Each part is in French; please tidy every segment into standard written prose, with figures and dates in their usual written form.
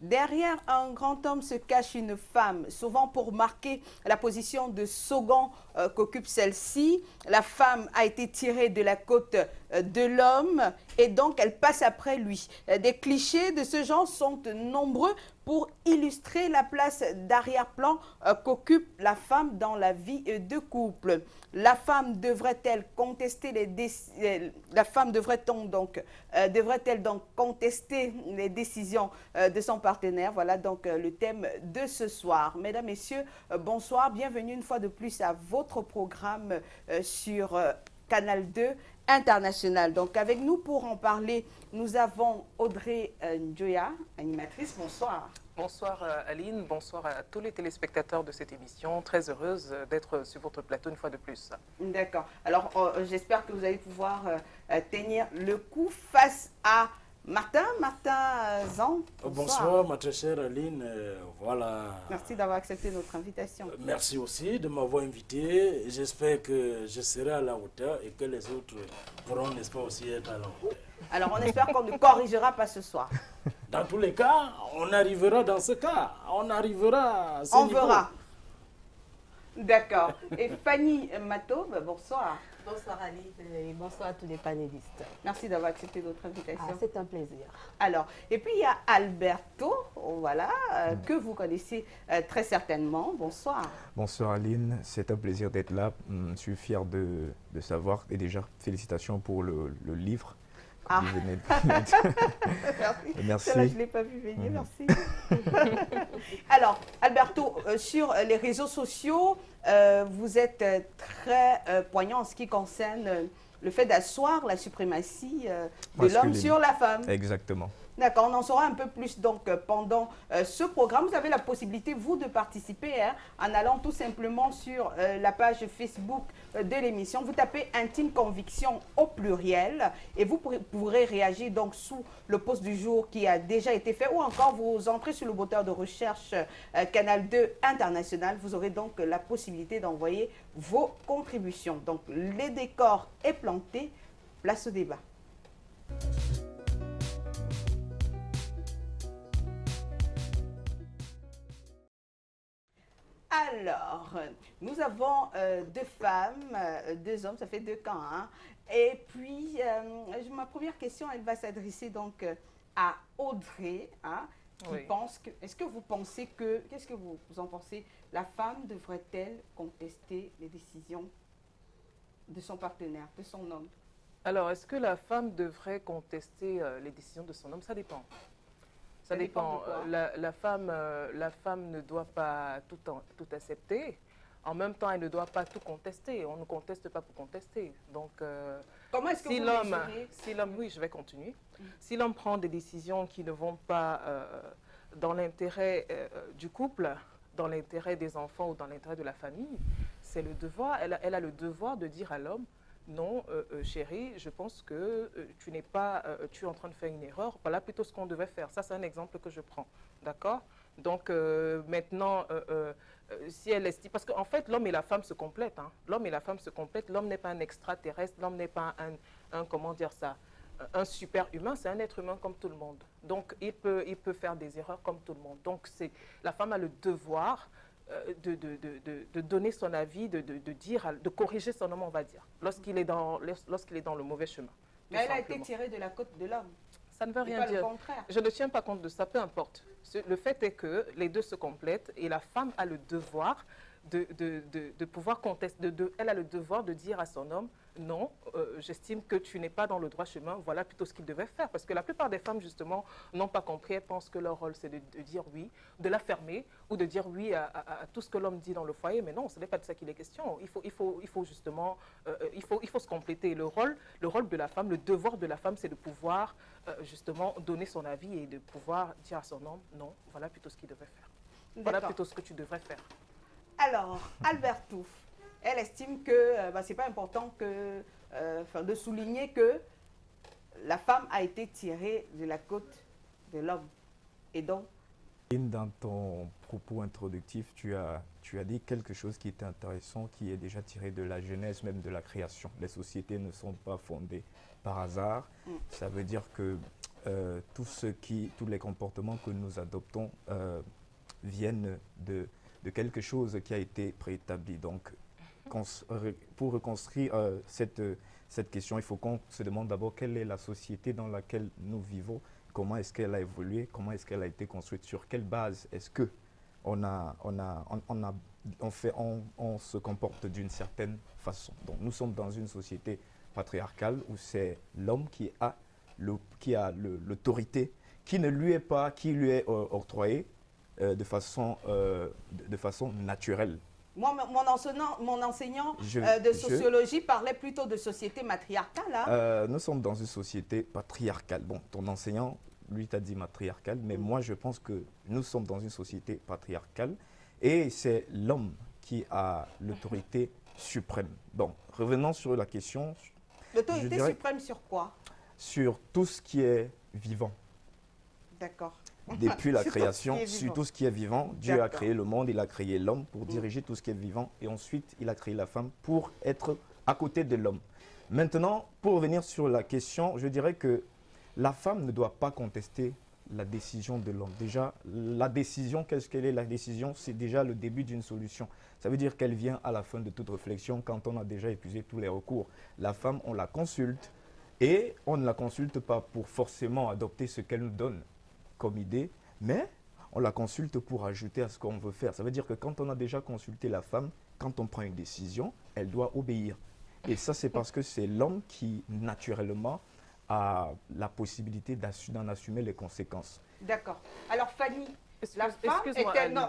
Derrière un grand homme se cache une femme, souvent pour marquer la position de second qu'occupe celle-ci. La femme a été tirée de la côte de l'homme et donc elle passe après lui. Des clichés de ce genre sont nombreux pour illustrer la place d'arrière-plan qu'occupe la femme dans la vie de couple. La femme devrait-elle contester la femme devrait-elle donc contester les décisions de son partenaire? Voilà donc le thème de ce soir. Mesdames, Messieurs, bonsoir. Bienvenue une fois de plus à votre programme sur Canal 2 International. Donc avec nous pour en parler, nous avons Audrey Njoya, animatrice. Bonsoir. Bonsoir Aline, bonsoir à tous les téléspectateurs de cette émission. Très heureuse d'être sur votre plateau une fois de plus. D'accord. Alors j'espère que vous allez pouvoir tenir le coup face à Martin Zan. Bonsoir ma très chère Aline. Voilà. Merci d'avoir accepté notre invitation. Merci aussi de m'avoir invité. J'espère que je serai à la hauteur et que les autres pourront, n'est-ce pas, aussi être à la hauteur. Alors on espère qu'on ne corrigera pas ce soir. Dans tous les cas, on arrivera dans ce cas. On arrivera à ce On niveau. verra. D'accord. Et Fanny Mato, bonsoir. Bonsoir Ali et bonsoir à tous les panélistes. Merci d'avoir accepté notre invitation. Ah, c'est un plaisir. Alors, et puis il y a Alberto, voilà, que vous connaissez très certainement. Bonsoir. Bonsoir Aline, c'est un plaisir d'être là. Je suis fier de savoir et déjà félicitations pour le livre. Ah. Vous venez de... Merci. Merci. Celle-là, je ne l'ai pas vu venir, merci. Alors, Alberto, sur les réseaux sociaux, vous êtes très poignant en ce qui concerne le fait d'asseoir la suprématie de l'homme sur la femme. Exactement. D'accord, on en saura un peu plus donc pendant ce programme. Vous avez la possibilité, vous, de participer en allant tout simplement sur la page Facebook de l'émission. Vous tapez Intime Conviction au pluriel et vous pourrez réagir donc sous le post du jour qui a déjà été fait ou encore vous entrez sur le moteur de recherche Canal 2 International. Vous aurez donc la possibilité d'envoyer vos contributions. Donc, les décors est planté. Place au débat. Alors, nous avons deux femmes, deux hommes, ça fait deux camps. Hein. Et puis, ma première question, elle va s'adresser donc à Audrey, hein, qui pense que, est-ce que vous pensez que, qu'est-ce que vous en pensez, la femme devrait-elle contester les décisions de son partenaire, de son homme? Alors, est-ce que la femme devrait contester les décisions de son homme? Ça dépend. Ça dépend. La femme ne doit pas tout accepter. En même temps, elle ne doit pas tout contester. On ne conteste pas pour contester. Donc, comment est-ce que si l'homme, oui, je vais continuer. Si l'homme prend des décisions qui ne vont pas dans l'intérêt du couple, dans l'intérêt des enfants ou dans l'intérêt de la famille, c'est le devoir. Elle a le devoir de dire à l'homme: non, chérie, je pense que tu n'es pas, tu es en train de faire une erreur. Voilà plutôt ce qu'on devait faire. Ça, c'est un exemple que je prends. D'accord? Donc, maintenant, si elle estime... Parce qu'en fait, l'homme et la femme se complètent. Hein. L'homme et la femme se complètent. L'homme n'est pas un extraterrestre. L'homme n'est pas comment dire ça, un super humain. C'est un être humain comme tout le monde. Donc, il peut faire des erreurs comme tout le monde. Donc, la femme a le devoir de donner son avis, de corriger son homme, on va dire, lorsqu'il est dans le mauvais chemin. Mais elle a été tirée de la côte de l'homme. Ça ne veut rien dire. Je ne tiens pas compte de ça, peu importe. Le fait est que les deux se complètent et la femme a le devoir de pouvoir contester. Elle a le devoir de dire à son homme: non, j'estime que tu n'es pas dans le droit chemin, voilà plutôt ce qu'il devait faire. Parce que la plupart des femmes, justement, n'ont pas compris. Elles pensent que leur rôle, c'est de dire oui, de la fermer ou de dire oui à tout ce que l'homme dit dans le foyer. Mais non, ce n'est pas de ça qu'il est question. Il faut justement, il faut se compléter. Le rôle de la femme, le devoir de la femme, c'est de pouvoir justement donner son avis et de pouvoir dire à son homme: non, voilà plutôt ce qu'il devait faire. Voilà plutôt ce que tu devrais faire. Alors, Alberto, elle estime que ce n'est pas important de souligner que la femme a été tirée de la côte de l'homme. Et donc, dans ton propos introductif, tu as dit quelque chose qui est intéressant, qui est déjà tiré de la genèse même de la création. Les sociétés ne sont pas fondées par hasard. Ça veut dire que tous les comportements que nous adoptons viennent de quelque chose qui a été préétabli. Donc, pour reconstruire cette question, il faut qu'on se demande d'abord quelle est la société dans laquelle nous vivons, comment est-ce qu'elle a évolué, comment est-ce qu'elle a été construite, sur quelle base est-ce que on se comporte d'une certaine façon. Donc, nous sommes dans une société patriarcale où c'est l'homme qui a l'autorité qui lui est octroyée de façon naturelle. Moi, mon enseignant de sociologie parlait plutôt de société matriarcale. Hein? Nous sommes dans une société patriarcale. Bon, ton enseignant, lui, t'a dit matriarcale, mais moi, je pense que nous sommes dans une société patriarcale et c'est l'homme qui a l'autorité suprême. Donc, revenons sur la question. L'autorité suprême sur quoi? Sur tout ce qui est vivant. D'accord. Depuis la création, sur tout ce qui est vivant, Dieu a créé le monde, il a créé l'homme pour diriger tout ce qui est vivant et ensuite il a créé la femme pour être à côté de l'homme. Maintenant, pour revenir sur la question, je dirais que la femme ne doit pas contester la décision de l'homme. Déjà, la décision, qu'est-ce qu'elle est? La décision, c'est déjà le début d'une solution. Ça veut dire qu'elle vient à la fin de toute réflexion quand on a déjà épuisé tous les recours. La femme, on la consulte et on ne la consulte pas pour forcément adopter ce qu'elle nous donne comme idée, mais on la consulte pour ajouter à ce qu'on veut faire. Ça veut dire que quand on a déjà consulté la femme, quand on prend une décision, elle doit obéir. Et ça, c'est parce que c'est l'homme qui, naturellement, a la possibilité d'en assumer les conséquences. D'accord. Alors, Fanny, la femme excuse-moi, est non,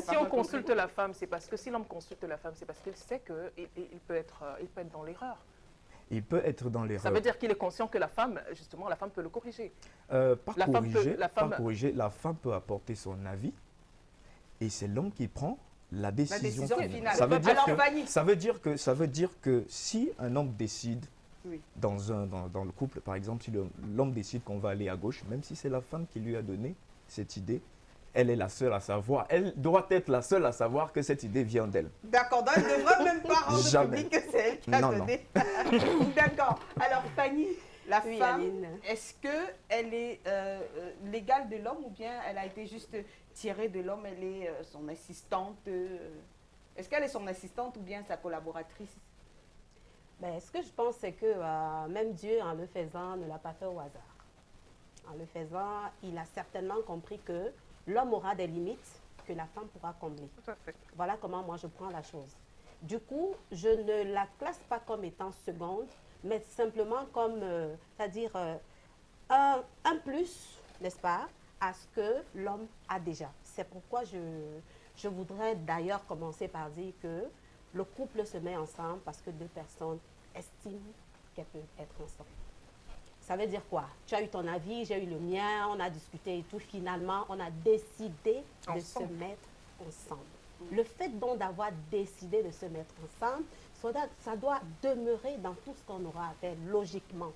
si on consulte la femme, c'est parce que si l'homme consulte la femme, c'est parce qu'il sait qu'il peut être dans l'erreur. Il peut être dans l'erreur. Ça veut dire qu'il est conscient que la femme, justement, la femme peut le corriger. Pas corriger, la femme peut apporter son avis et c'est l'homme qui prend la décision finale. Ça veut dire que si un homme décide dans le couple, par exemple, si l'homme décide qu'on va aller à gauche, même si c'est la femme qui lui a donné cette idée, elle est la seule à savoir, elle doit être la seule à savoir que cette idée vient d'elle. D'accord, donc elle ne devrait même pas rendre public que c'est elle qui a donné. D'accord. Alors Fanny, la femme, est-ce qu'elle est l'égale de l'homme ou bien elle a été juste tirée de l'homme, elle est son assistante Est-ce qu'elle est son assistante ou bien sa collaboratrice? Ben, ce que je pense, c'est que même Dieu, en le faisant, ne l'a pas fait au hasard. En le faisant, il a certainement compris que l'homme aura des limites que la femme pourra combler. Tout à fait. Voilà comment moi je prends la chose. Du coup, je ne la classe pas comme étant seconde, mais simplement comme, c'est-à-dire un plus, n'est-ce pas, à ce que l'homme a déjà. C'est pourquoi je voudrais d'ailleurs commencer par dire que le couple se met ensemble parce que deux personnes estiment qu'elles peuvent être ensemble. Ça veut dire quoi? Tu as eu ton avis, j'ai eu le mien, on a discuté et tout. Finalement, on a décidé de se mettre ensemble. Le fait donc d'avoir décidé de se mettre ensemble, ça doit demeurer dans tout ce qu'on aura à faire logiquement.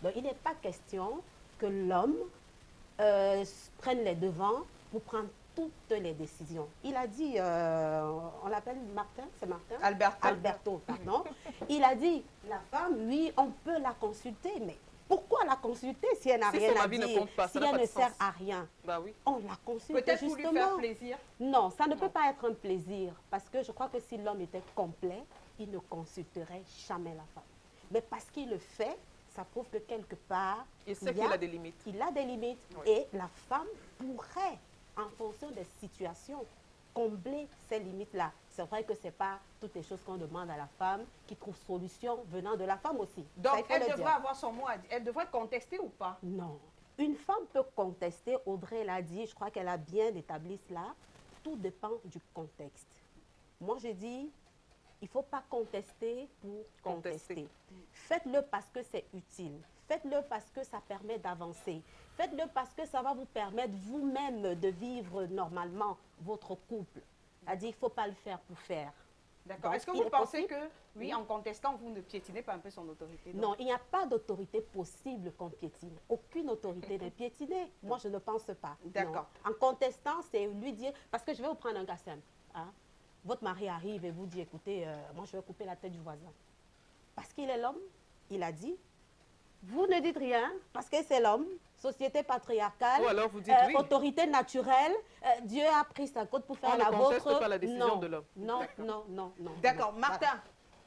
Donc, il n'est pas question que l'homme prenne les devants pour prendre toutes les décisions. Il a dit, on l'appelle Martin, c'est Martin? Alberto, pardon. Il a dit, la femme, oui, on peut la consulter, mais pourquoi la consulter si elle n'a rien à dire, si elle ne sert à rien? Bah oui. On la consulte peut-être justement. pour lui faire plaisir. Non, ça ne peut pas être un plaisir, parce que je crois que si l'homme était complet, il ne consulterait jamais la femme. Mais parce qu'il le fait, ça prouve que quelque part, il sait qu'il a des limites. Il a des limites, oui. Et la femme pourrait, en fonction des situations, combler ces limites-là. C'est vrai que ce n'est pas toutes les choses qu'on demande à la femme qui trouve solution venant de la femme aussi. Donc, elle devrait avoir son mot à dire. Elle devrait contester ou pas? Non. Une femme peut contester, Audrey l'a dit, je crois qu'elle a bien établi cela. Tout dépend du contexte. Moi, je dis, il ne faut pas contester pour contester. Faites-le parce que c'est utile. Faites-le parce que ça permet d'avancer. Faites-le parce que ça va vous permettre vous-même de vivre normalement votre couple. C'est-à-dire, il ne faut pas le faire pour faire. D'accord. Est-ce que vous pensez que, oui, en contestant, vous ne piétinez pas un peu son autorité? Non, il n'y a pas d'autorité possible qu'on piétine. Aucune autorité n'est piétinée. Moi, je ne pense pas. D'accord. En contestant, c'est lui dire... Parce que je vais vous prendre un cas simple. Hein? Votre mari arrive et vous dit, écoutez, moi, je vais couper la tête du voisin. Parce qu'il est l'homme, il a dit, Vous ne dites rien parce que c'est l'homme, société patriarcale, Ou alors vous dites oui. autorité naturelle. Dieu a pris sa côte pour faire On la ne conteste vôtre. pas la décision de l'homme. Non, non, non, non. D'accord, non. Martin.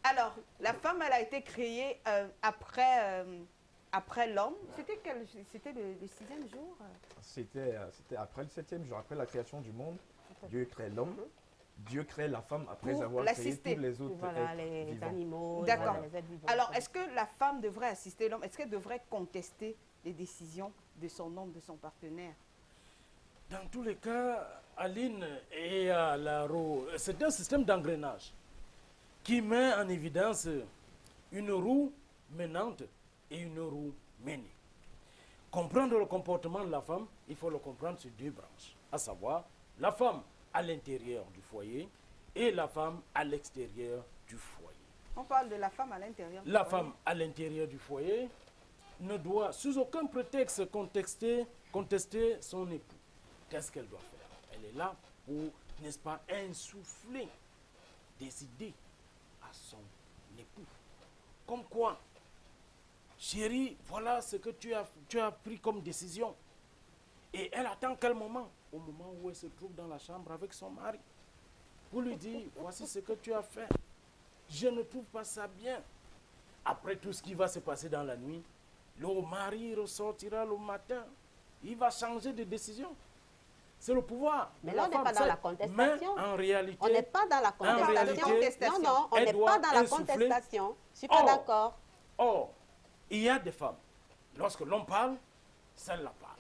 Alors, la femme, elle a été créée après l'homme. C'était le 6e jour C'était après le 7e jour, après la création du monde. Dieu crée l'homme. Dieu crée la femme après Pour avoir créé l'assister. tous les autres Voilà, êtres les vivants. animaux, D'accord. voilà, les êtres vivants. Alors, est-ce que la femme devrait assister l'homme? Est-ce qu'elle devrait contester les décisions de son homme, de son partenaire? Dans tous les cas, Aline et la roue, c'est un système d'engrenage qui met en évidence une roue menante et une roue menée. Comprendre le comportement de la femme, il faut le comprendre sur 2 branches, à savoir la femme à l'intérieur du foyer et la femme à l'extérieur du foyer. On parle de la femme à l'intérieur. La femme à l'intérieur du foyer ne doit sous aucun prétexte contester son époux. Qu'est-ce qu'elle doit faire? Elle est là pour, n'est-ce pas, insuffler des idées à son époux. Comme quoi, chérie, voilà ce que tu as pris comme décision. Et elle attend quel moment? Au moment où elle se trouve dans la chambre avec son mari. Pour lui dire, voici ce que tu as fait. Je ne trouve pas ça bien. Après tout ce qui va se passer dans la nuit, le mari ressortira le matin. Il va changer de décision. C'est le pouvoir. Mais de là, la on n'est femme. pas dans la contestation. Mais en réalité, On n'est pas dans la contestation. réalité, Non, non, on elle n'est doit pas dans la insuffler. contestation. Je ne suis pas Or, d'accord. Or, il y a des femmes. Lorsque l'homme parle, celle-là parle.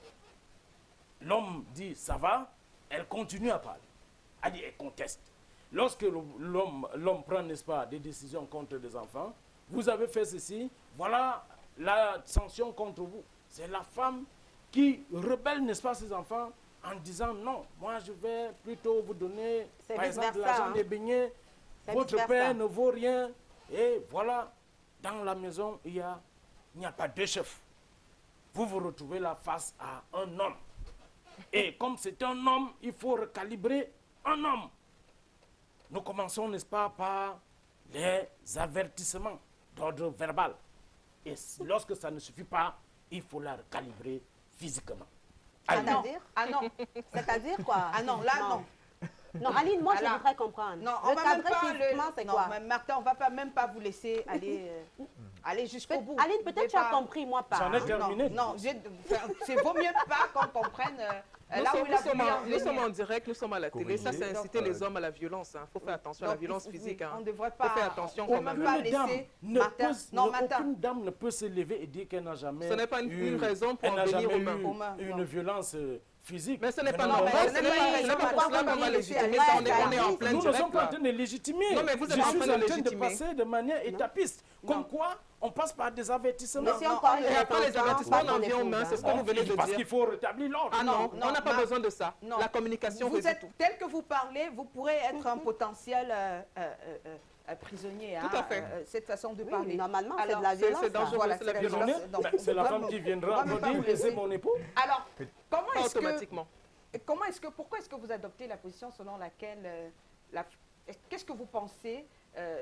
L'homme dit ça va, elle continue à parler. Elle dit, elle conteste. Lorsque l'homme prend, n'est-ce pas, des décisions contre des enfants, vous avez fait ceci, voilà la sanction contre vous. C'est la femme qui rebelle, n'est-ce pas, ses enfants en disant non, moi je vais plutôt vous donner, C'est par exemple, vice-versa, l'argent hein. des beignets. C'est Votre vice-versa. père ne vaut rien. Et voilà, dans la maison, il n'y a pas de chef. Vous vous retrouvez là face à un homme. Et comme c'est un homme, il faut recalibrer un homme. Nous commençons, n'est-ce pas, par les avertissements d'ordre verbal. Et lorsque ça ne suffit pas, il faut la recalibrer physiquement. C'est-à-dire Ah non. C'est-à-dire quoi? Ah non, là non. Non, Aline, moi, je Alors, voudrais comprendre. Non, on va même cadrer pas physiquement, c'est non, quoi? mais Martin, on va même pas vous laisser aller jusqu'au bout. Aline, peut-être tu as compris, moi pas. J'en ai hein. terminé. Non, c'est vaut mieux pas qu'on comprenne là où il a voulu en Nous sommes venir. en direct, nous sommes à la télé. Ça, c'est inciter les hommes à la violence. Il faut faire attention à la Donc, violence oui, physique. on ne devrait pas. Faut faire attention on quand ne peut même. pas Aucune dame laisser ne Martin. peut- Non, Martin. aucune dame ne peut se lever et dire qu'elle n'a jamais Ce n'est pas une eu- raison pour elle en n'a venir jamais aux mains. eu Non. une violence physique. Mais ce n'est pas Venant normal. d'un mais Ce ce n'est pas n'est raison pas pour pour cela qu'on va venir légitimer ici. ça. On Ouais, est en plein Nous ne direct. sommes pas en là. train de légitimer. Non, mais vous êtes Je en suis train en de train de légitimer. passer de manière étapiste. Comme quoi, on passe par des avertissements. Mais si on non, parle Et de après les enfants, avertissements, on en pas vient aux qu'on mains. épouse, C'est ce hein. que vous venez de Parce dire. qu'il faut rétablir l'ordre. Ah non, Non, on n'a pas non, besoin de ça. Non. La communication Vous résout êtes tout. tel que vous parlez, vous pourrez être un potentiel prisonnier. Tout à fait. Cette façon de Oui, parler. normalement, c'est Alors, de la violence. c'est dangereux, Voilà, c'est la c'est violence. Donc, C'est la vraiment, femme qui on viendra va me même pas dire vous laissez laisser. mon époux. Alors, comment Pas est-ce que automatiquement. pourquoi est-ce que vous adoptez la position selon laquelle qu'est-ce que vous pensez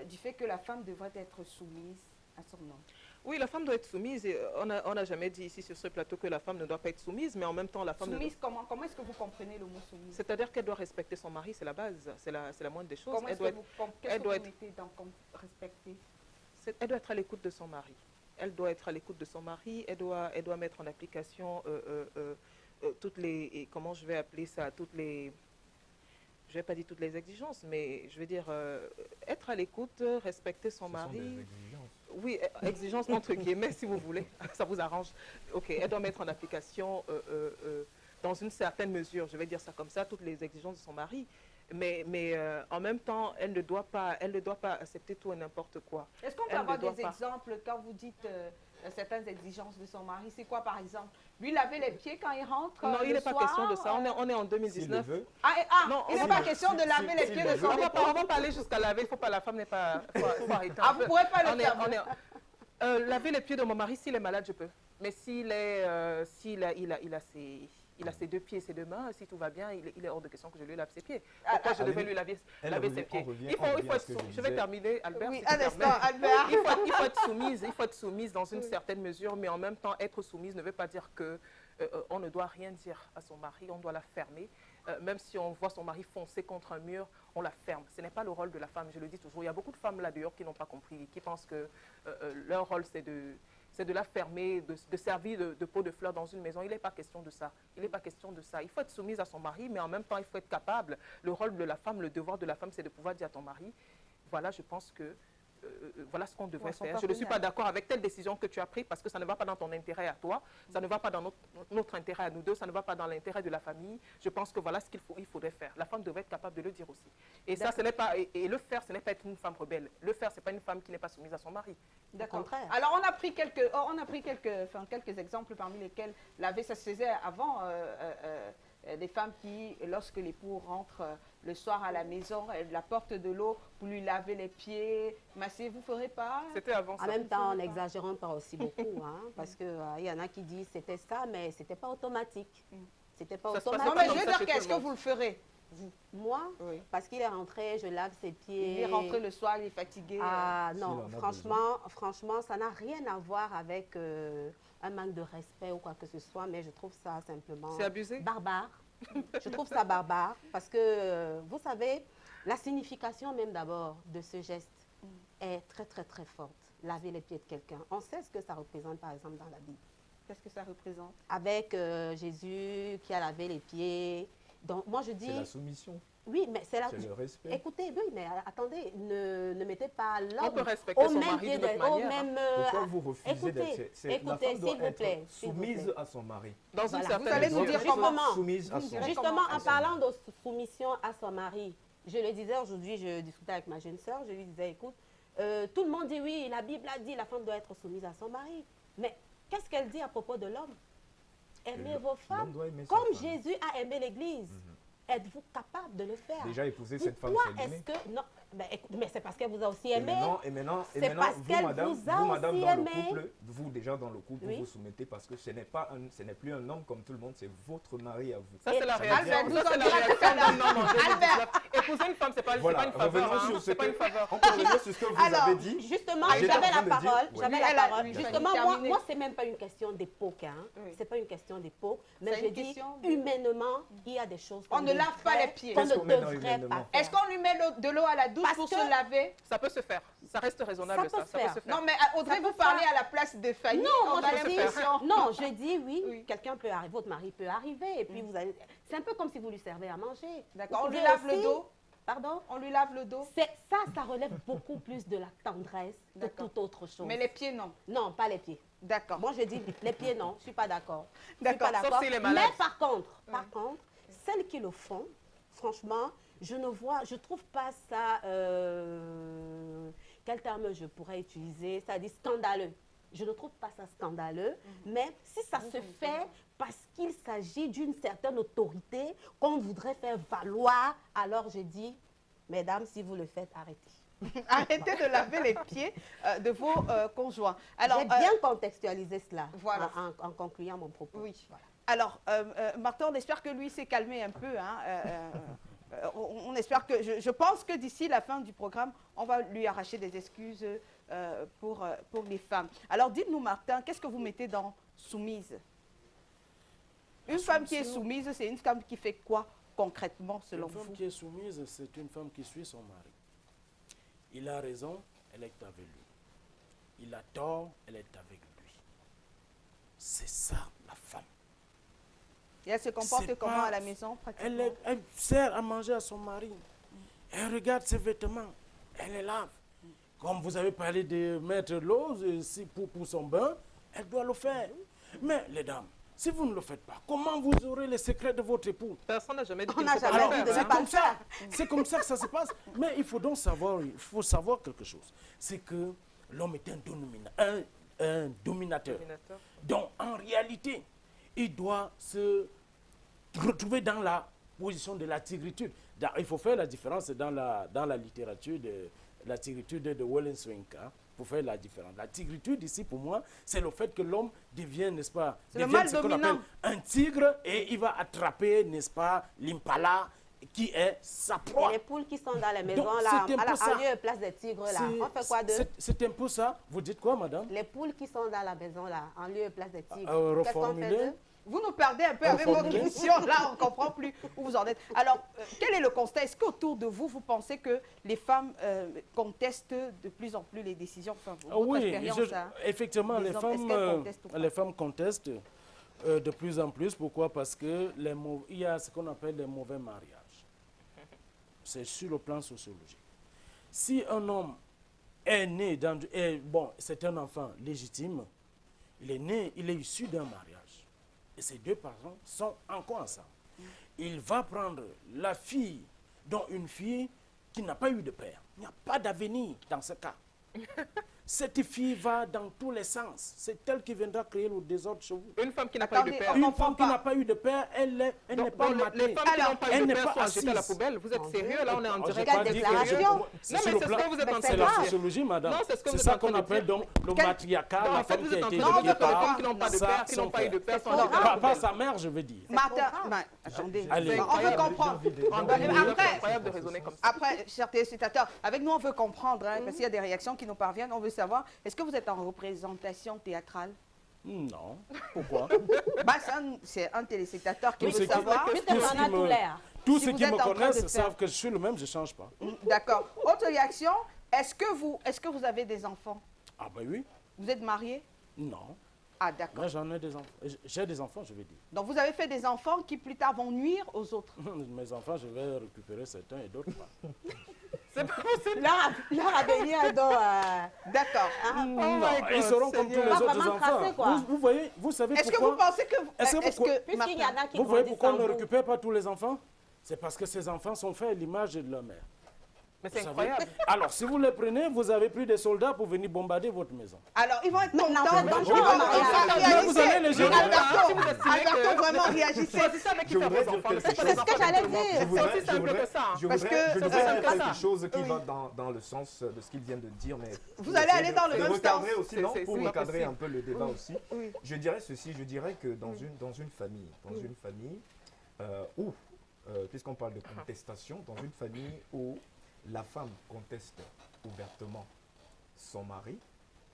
du fait que la femme devrait être soumise à son homme? Oui, la femme doit être soumise. Et on n'a jamais dit ici sur ce plateau que la femme ne doit pas être soumise, mais en même temps, la femme ne Soumise, comment est-ce que vous comprenez le mot soumise? C'est-à-dire qu'elle doit respecter son mari, c'est la base, c'est la moindre des choses. Comment Elle est-ce doit, que être, qu'est-ce elle que doit vous être- mettez dans comme respecter? elle doit être à l'écoute de son mari. Elle doit être à l'écoute de son mari, elle doit mettre en application toutes les, et comment je vais appeler ça, toutes les, je vais pas dire toutes les exigences, mais je vais dire être à l'écoute, respecter son mari. Oui, exigence entre guillemets, si vous voulez, ça vous arrange. Ok, elle doit mettre en application dans une certaine mesure, je vais dire ça comme ça, toutes les exigences de son mari. Mais en même temps, elle ne doit pas accepter tout et n'importe quoi. Est-ce qu'on peut Elle avoir ne doit des pas. exemples quand vous dites certaines exigences de son mari? C'est quoi par exemple? Lui laver les pieds quand il rentre Non, il le n'est pas soir, question de ça. On est en S'il le 2019. veut, Non, il on n'est va pas pas- question de laver les si- pieds si de le son veut. époux. On va pas aller jusqu'à laver, il faut pas, la femme n'est pas, faut arrêter un Ah, peu. vous pourrez pas le On est- faire. on est- laver les pieds de mon mari, s'il est malade, je peux. Mais s'il est, il a ses, Il a ses 2 pieds et ses 2 mains. Si tout va bien, il est hors de question que je lui lave ses pieds. Pourquoi je devais lui laver ses pieds? Il faut être je vais terminer, Albert. Oui, si un tu instant, permets. Albert. Il faut être soumise dans une certaine mesure, mais en même temps, être soumise ne veut pas dire que on ne doit rien dire à son mari, on doit la fermer. Même si on voit son mari foncer contre un mur, on la ferme. Ce n'est pas le rôle de la femme, je le dis toujours. Il y a beaucoup de femmes là dehors qui n'ont pas compris, qui pensent que leur rôle c'est de la fermer, de servir de pot de fleurs dans une maison. Il n'est pas question de ça. Il n'est pas question de ça. Il faut être soumise à son mari, mais en même temps, il faut être capable. Le rôle de la femme, le devoir de la femme, c'est de pouvoir dire à ton mari, voilà, je pense que voilà ce qu'on devrait faire. Je ne suis pas d'accord avec telle décision que tu as prise parce que ça ne va pas dans ton intérêt à toi, ça ne va pas dans notre intérêt à nous deux, ça ne va pas dans l'intérêt de la famille. Je pense que voilà ce qu'il faudrait faire. La femme devrait être capable de le dire aussi. Et ça, ce n'est pas, et le faire, ce n'est pas être une femme rebelle. Le faire, ce n'est pas une femme qui n'est pas soumise à son mari. D'accord. Alors, on a pris quelques exemples parmi lesquels laver, ça se faisait avant. Des femmes qui, lorsque l'époux rentre le soir à la maison, elle apporte de l'eau pour lui laver les pieds, masser, vous ne ferez pas? C'était avant ça. En même temps, n'exagérons pas aussi beaucoup, hein, parce qu'il y en a qui disent c'était ça, mais ce n'était pas automatique. C'était pas automatique. Non, mais je veux dire, qu'est-ce que vous le ferez? Moi, oui. Parce qu'il est rentré, je lave ses pieds. Il est rentré le soir, il est fatigué. Ah non, franchement, ça n'a rien à voir avec un manque de respect ou quoi que ce soit, mais je trouve ça simplement... C'est abusé? Barbare. Je trouve ça barbare parce que, vous savez, la signification même d'abord de ce geste est très, très, très forte. Laver les pieds de quelqu'un. On sait ce que ça représente, par exemple, dans la Bible. Qu'est-ce que ça représente? Avec Jésus qui a lavé les pieds. Donc, moi, je dis... C'est la soumission. Oui, mais c'est le respect. Écoutez, oui, mais attendez, ne mettez pas l'homme on peut respecter son mari de notre manière. Pourquoi vous refusez d'être... La femme doit être soumise à son mari. Dans une certaine Vous allez nous dire comment? Soumise à son mari. Justement, en parlant de soumission à son mari, je le disais aujourd'hui, je discutais avec ma jeune sœur, je lui disais, écoute, tout le monde dit oui, la Bible a dit la femme doit être soumise à son mari. Mais qu'est-ce qu'elle dit à propos de l'homme? Aimez vos femmes comme Jésus a aimé l'Église. Êtes-vous capable de le faire? Déjà épouser cette femme, c'est est-ce que... Non, mais c'est parce qu'elle vous a aussi aimé. Et maintenant, parce qu'elle vous, madame, dans le couple, vous déjà dans le couple, vous vous soumettez parce que ce n'est plus un homme comme tout le monde, c'est votre mari à vous. Ça, c'est la réalité. Ça, c'est la réalité. Épouser une femme, c'est pas une faveur. C'est pas une faveur. On peut revenir sur ce que vous avez dit. Justement, j'avais la parole. Justement, moi, c'est même pas une question d'époque. C'est pas une question d'époque. Mais je dis, humainement, il y a des choses qu'on ne lave pas les pieds. Qu'on ne devrait pas faire. Est-ce qu'on lui met de l'eau à la douche pour se laver? Ça peut se faire. Ça reste raisonnable, ça. Ça peut se faire. Non, mais Audrey, vous parlez à la place de Fanny. Non, je dis oui. Quelqu'un peut arriver, votre mari peut arriver. Et puis, vous allez... C'est un peu comme si vous lui servez à manger. D'accord. On lui lave le dos? Pardon? On lui lave le dos? Ça relève beaucoup plus de la tendresse que toute autre chose. Mais les pieds, non? Non, pas les pieds. D'accord. Moi, je dis les pieds, non. Je ne suis pas d'accord. D'accord. Mais par contre, celles qui le font, franchement, je trouve pas ça, quel terme je pourrais utiliser, c'est-à-dire scandaleux. Je ne trouve pas ça scandaleux, mais si ça se fait parce qu'il s'agit d'une certaine autorité qu'on voudrait faire valoir, alors je dis, mesdames, si vous le faites, arrêtez. Arrêtez de laver les pieds de vos conjoints. J'ai bien contextualisé cela en concluant mon propos. Oui. Voilà. Alors, Martin, on espère que lui s'est calmé un peu. On espère que, je pense que d'ici la fin du programme, on va lui arracher des excuses pour les femmes. Alors, dites-nous, Martin, qu'est-ce que vous mettez dans soumise? Une femme qui est soumise, c'est une femme qui fait quoi concrètement, selon vous? Une femme qui est soumise, c'est une femme qui suit son mari. Il a raison, elle est avec lui. Il a tort, elle est avec lui. C'est ça, la femme. Et elle se comporte comment à la maison, pratiquement? Elle sert à manger à son mari. Elle regarde ses vêtements. Elle les lave. Comme vous avez parlé de mettre l'eau pour son bain, elle doit le faire. Mais les dames, si vous ne le faites pas, comment vous aurez les secrets de votre époux? Personne n'a jamais dit qu'il ne faut pas le faire. C'est comme ça. C'est comme ça que ça se passe. Mais il faut donc savoir, quelque chose. C'est que l'homme est un dominateur. Donc, en réalité, il doit se retrouver dans la position de la tigritude. Il faut faire la différence dans la littérature de la tigritude de Wellenswink. pour faire la différence. La tigritude ici, pour moi, c'est le fait que l'homme devient, n'est-ce pas, C'est le devient mal ce qu'on dominant. appelle un tigre et il va attraper, n'est-ce pas, l'impala qui est sa Et proie. les poules qui sont dans les maisons, Donc, là, c'est un peu en ça. lieu et place des tigres, là, on fait quoi d'eux? C'est un peu ça. Vous dites quoi, madame? Les poules qui sont dans la maison, là, en lieu et place des tigres, Euh, qu'est-ce qu'on fait reformuler. d'eux? Vous nous perdez un peu avec votre Reformuler. question. Là, on ne comprend plus où vous en êtes. Alors, quel est le constat? Est-ce qu'autour de vous, vous pensez que les femmes contestent de plus en plus les décisions? Enfin, votre Oui, expérience, hein, effectivement, des les hommes, femmes, est-ce qu'elles contestent ou pas? les femmes contestent de plus en plus. Pourquoi? Parce que il y a ce qu'on appelle les mauvais mariages. C'est sur le plan sociologique. Si un homme est né dans... bon, c'est un enfant légitime, il est né, il est issu d'un mariage. Et ses deux parents sont encore ensemble. Il va prendre la fille, dont une fille qui n'a pas eu de père. Il n'y a pas d'avenir dans ce cas. Cette fille va dans tous les sens. C'est elle qui viendra créer le désordre chez vous. Une femme qui n'a pas eu de Attendez, père. on Une comprend femme qui pas. n'a pas eu de père, elle n'est Donc, pas les matée. femmes qui Alors, n'ont pas eu elle de n'est père pas sont jetées à la assise. poubelle. Vous êtes sérieux? Là, on est en Oh, j'ai direct. pas Quelle dit que- déclaration? Non, c'est mais sur le c'est ce plan- que vous êtes en Mais train c'est de la dire. sociologie, madame. Non, c'est ce que C'est vous ça êtes en train qu'on de appelle dire. donc le Quel- matriarcat, Non, la en fait, femme vous qui a êtes en été train de éduquée dire que les par femmes qui n'ont pas de sa- père, qui n'ont son pas eu de père. père, sont C'est jetées à la Pas poubelle. sa mère, je veux dire. Martin, attendez, Allez. on veut comprendre. C'est Après, incroyable de raisonner comme ça. Après, chers téléspectateurs, avec nous, on veut comprendre, hein, parce qu'il y a des réactions qui nous parviennent. On veut savoir, est-ce que vous êtes en représentation théâtrale? Non. Pourquoi? Bah, c'est un téléspectateur qui Tous ceux veut qui- savoir. Puisque on a tout l'air. Tous Si ceux vous qui êtes me en train de connaissent faire- savent que je suis le même, je ne change pas. D'accord. Autre réaction, est-ce que vous avez des enfants? Ah ben oui. Vous êtes marié? Non. Ah, d'accord. Moi, j'en ai des enfants. J'ai des enfants, je veux dire. Donc, vous avez fait des enfants qui, plus tard, vont nuire aux autres. Mes enfants, je vais récupérer certains et d'autres pas. C'est pas possible. Leur avenir, donc, D'accord. Non, my God, ils seront comme tous Seigneur. les Pas autres vraiment enfants. tracé, quoi. Vous voyez, vous savez Est-ce que pourquoi vous pensez que... puisqu'il y en a qui Vous voyez grandissent pourquoi en on ne vous. récupère pas tous les enfants? C'est parce que ces enfants sont faits à l'image de leur mère. Mais c'est Vous savez? incroyable. Alors, si vous les prenez, vous avez pris des soldats pour venir bombarder votre maison. Alors, ils vont être Mais contents. l'enfant Ils dangereux, vont on a rien. Mais vous allez les gérer. Si vous estimez Alberto, que- vraiment, réagissez. Choisissez avec qui Je faire voudrais vos dire enfants. quelque C'est pas chose. des C'est ce que enfants j'allais simplement. dire. C'est aussi simple que ça. Parce que, je voudrais c'est dire comme quelque ça. chose qui Oui. va dans le sens de ce qu'il vient de dire, mais Vous allez aller dans le de même recadrer sens. aussi, non, C'est pour pas recadrer possible. un peu le débat aussi. Oui. Je dirais ceci, je dirais que dans une famille, où, puisqu'on parle de contestation, dans une famille où la femme conteste ouvertement son mari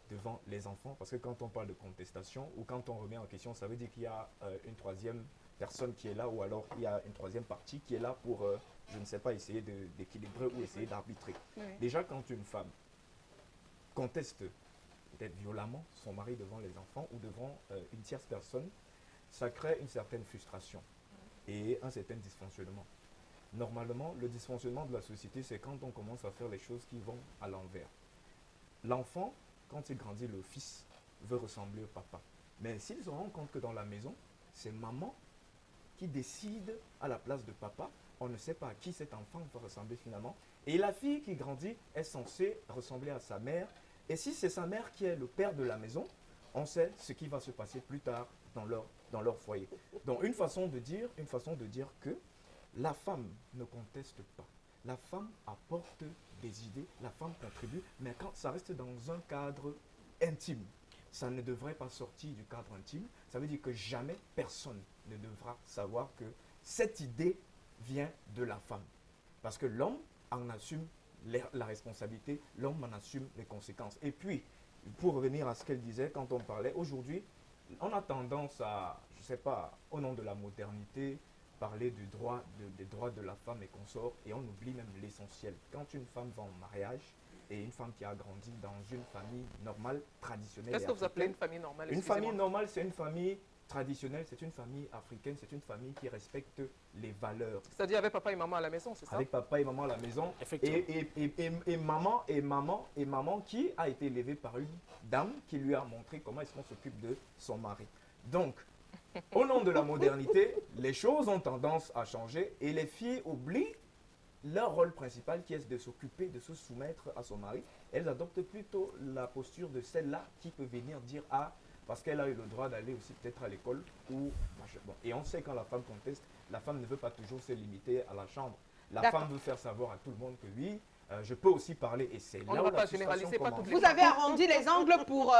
devant les enfants, parce que quand on parle de contestation ou quand on remet en question, ça veut dire qu'il y a une troisième personne qui est là, ou alors il y a une troisième partie qui est là pour, je ne sais pas, essayer d'équilibrer ou essayer d'arbitrer. Oui. Déjà, quand une femme conteste peut-être violemment son mari devant les enfants ou devant une tierce personne, ça crée une certaine frustration et un certain dysfonctionnement. Normalement, le dysfonctionnement de la société, c'est quand on commence à faire les choses qui vont à l'envers. L'enfant, quand il grandit, le fils veut ressembler au papa. Mais s'il se rend compte que dans la maison, c'est maman qui décide à la place de papa, on ne sait pas à qui cet enfant va ressembler finalement. Et la fille qui grandit est censée ressembler à sa mère. Et si c'est sa mère qui est le père de la maison, on sait ce qui va se passer plus tard dans leur foyer. Donc une façon de dire que la femme ne conteste pas. La femme apporte des idées, la femme contribue, mais quand ça reste dans un cadre intime, ça ne devrait pas sortir du cadre intime. Ça veut dire que jamais personne ne devra savoir que cette idée vient de la femme. Parce que l'homme en assume la responsabilité, l'homme en assume les conséquences. Et puis, pour revenir à ce qu'elle disait quand on parlait, aujourd'hui, on a tendance à, je ne sais pas, au nom de la modernité, parler des droits de la femme et consorts, et on oublie même l'essentiel. Quand une femme va en mariage, et une femme qui a grandi dans une famille normale, traditionnelle. Qu'est-ce que vous appelez une famille normale? Une Excusez-moi. famille normale, c'est une famille traditionnelle, c'est une famille africaine, c'est une famille qui respecte les valeurs. C'est-à-dire avec papa et maman à la maison, c'est ça? Avec papa et maman à la maison. Effectivement. Et maman qui a été élevée par une dame qui lui a montré comment est-ce qu'on s'occupe de son mari. Donc, au nom de la modernité, les choses ont tendance à changer et les filles oublient leur rôle principal qui est de s'occuper, de se soumettre à son mari. Elles adoptent plutôt la posture de celle-là qui peut venir dire « Ah, parce qu'elle a eu le droit d'aller aussi peut-être à l'école » ou bon. Et on sait quand la femme conteste, la femme ne veut pas toujours se limiter à la chambre. La femme veut faire savoir à tout le monde que oui, Je peux aussi parler, et c'est On là ne où va la pas frustration généraliser, pas commence. toutes les Vous avez arrondi les angles pour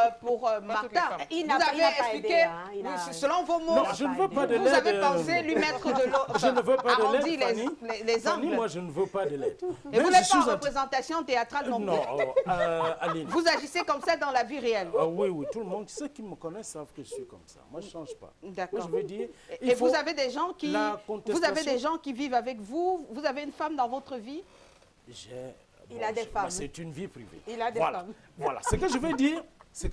Martin. femmes. Il Vous n'a avez pas expliqué, aidé, hein, il a- selon vos mots, Non, je ne veux pas de vous l'aide. avez pensé lui mettre de l'eau. Je ne veux pas de arrondi l'aide, Fanny. les Fanny, angles. moi, je ne veux pas de l'aide. Et Mais vous je n'êtes suis pas en un- représentation théâtrale non plus. Non, Aline. Vous agissez comme ça dans la vie réelle. Oui, oui, tout le monde, ceux qui me connaissent savent que je suis comme ça. Moi, je ne change pas. Moi, D'accord. je veux dire, Et vous avez des gens qui, la vous avez des contestation- gens qui vivent avec vous. Vous avez une femme dans votre vie. Il a des femmes. C'est une vie privée. Il a des Voilà. femmes. Voilà. Ce que je veux dire, c'est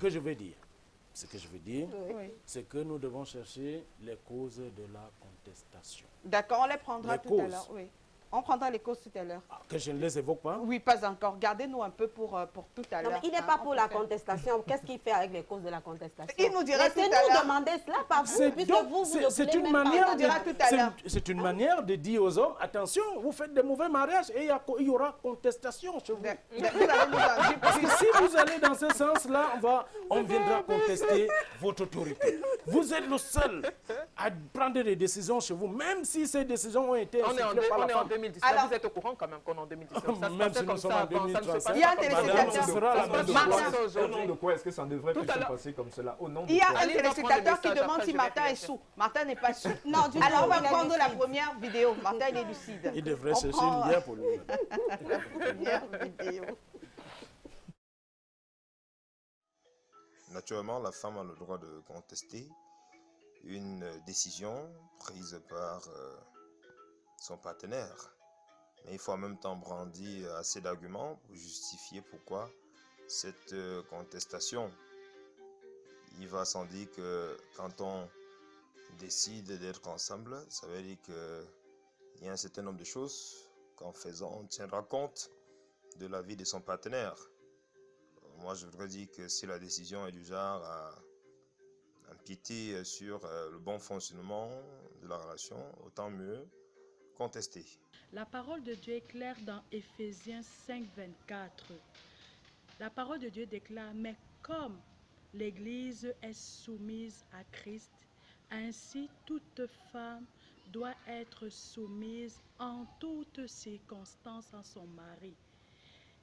que nous devons chercher les causes de la contestation. D'accord, on les prendra Les tout à causes. l'heure. Oui. On prendra les causes tout à l'heure. Ah, que je ne les évoque pas. Oui, pas encore. Gardez-nous un peu pour tout à Non, l'heure. mais il n'est hein. pas On pour peut la faire. contestation. Qu'est-ce qu'il fait avec les causes de la contestation? Il nous dira tout à Laissez-nous l'heure. demander cela par vous, C'est puisque donc- vous c'est- ne c'est voulez une même pas manière On de- dira tout à l'heure. C'est une manière de dire aux hommes, attention, vous faites des mauvais mariages et il y aura contestation chez vous. Vous allez nous en dire Parce que si vous allez dans ce sens-là, on viendra contester votre autorité. Vous êtes le seul à prendre des décisions chez vous, même si ces décisions ont été On est en, insufflées par la on est en femme. 2019. Alors- Vous êtes au courant quand même qu'on est en 2019. Ça se Même passait si nous comme sommes ça en avant, ça ne se 2035. passe Il y a un pas comme ça. téléspectateur. Ce sera la Ça se même passe de comme quoi ça Au nom aujourd'hui. de quoi est-ce que ça devrait Tout plus à se l'heure. passer comme cela? Au nom de Il y a quoi? un Allez, on va prendre téléspectateur des qui messages, demande après, si je Martin vais est sous. Martin n'est pas sous. Non, du Alors on tout, va il est prendre la lucide. première vidéo. Martin, il est lucide. Il devrait On chercher prend, une bière pour lui. la première vidéo. Naturellement, la femme a le droit de contester une décision prise par son partenaire. Mais il faut en même temps brandir assez d'arguments pour justifier pourquoi cette contestation. Il va sans dire que quand on décide d'être ensemble, ça veut dire qu'il y a un certain nombre de choses qu'en faisant, on tiendra compte de la vie de son partenaire. Moi, je voudrais dire que si la décision est du genre à empiéter sur le bon fonctionnement de la relation, autant mieux contester. La parole de Dieu est claire dans Éphésiens 5, 24. La parole de Dieu déclare, mais comme l'Église est soumise à Christ, ainsi toute femme doit être soumise en toutes circonstances à son mari.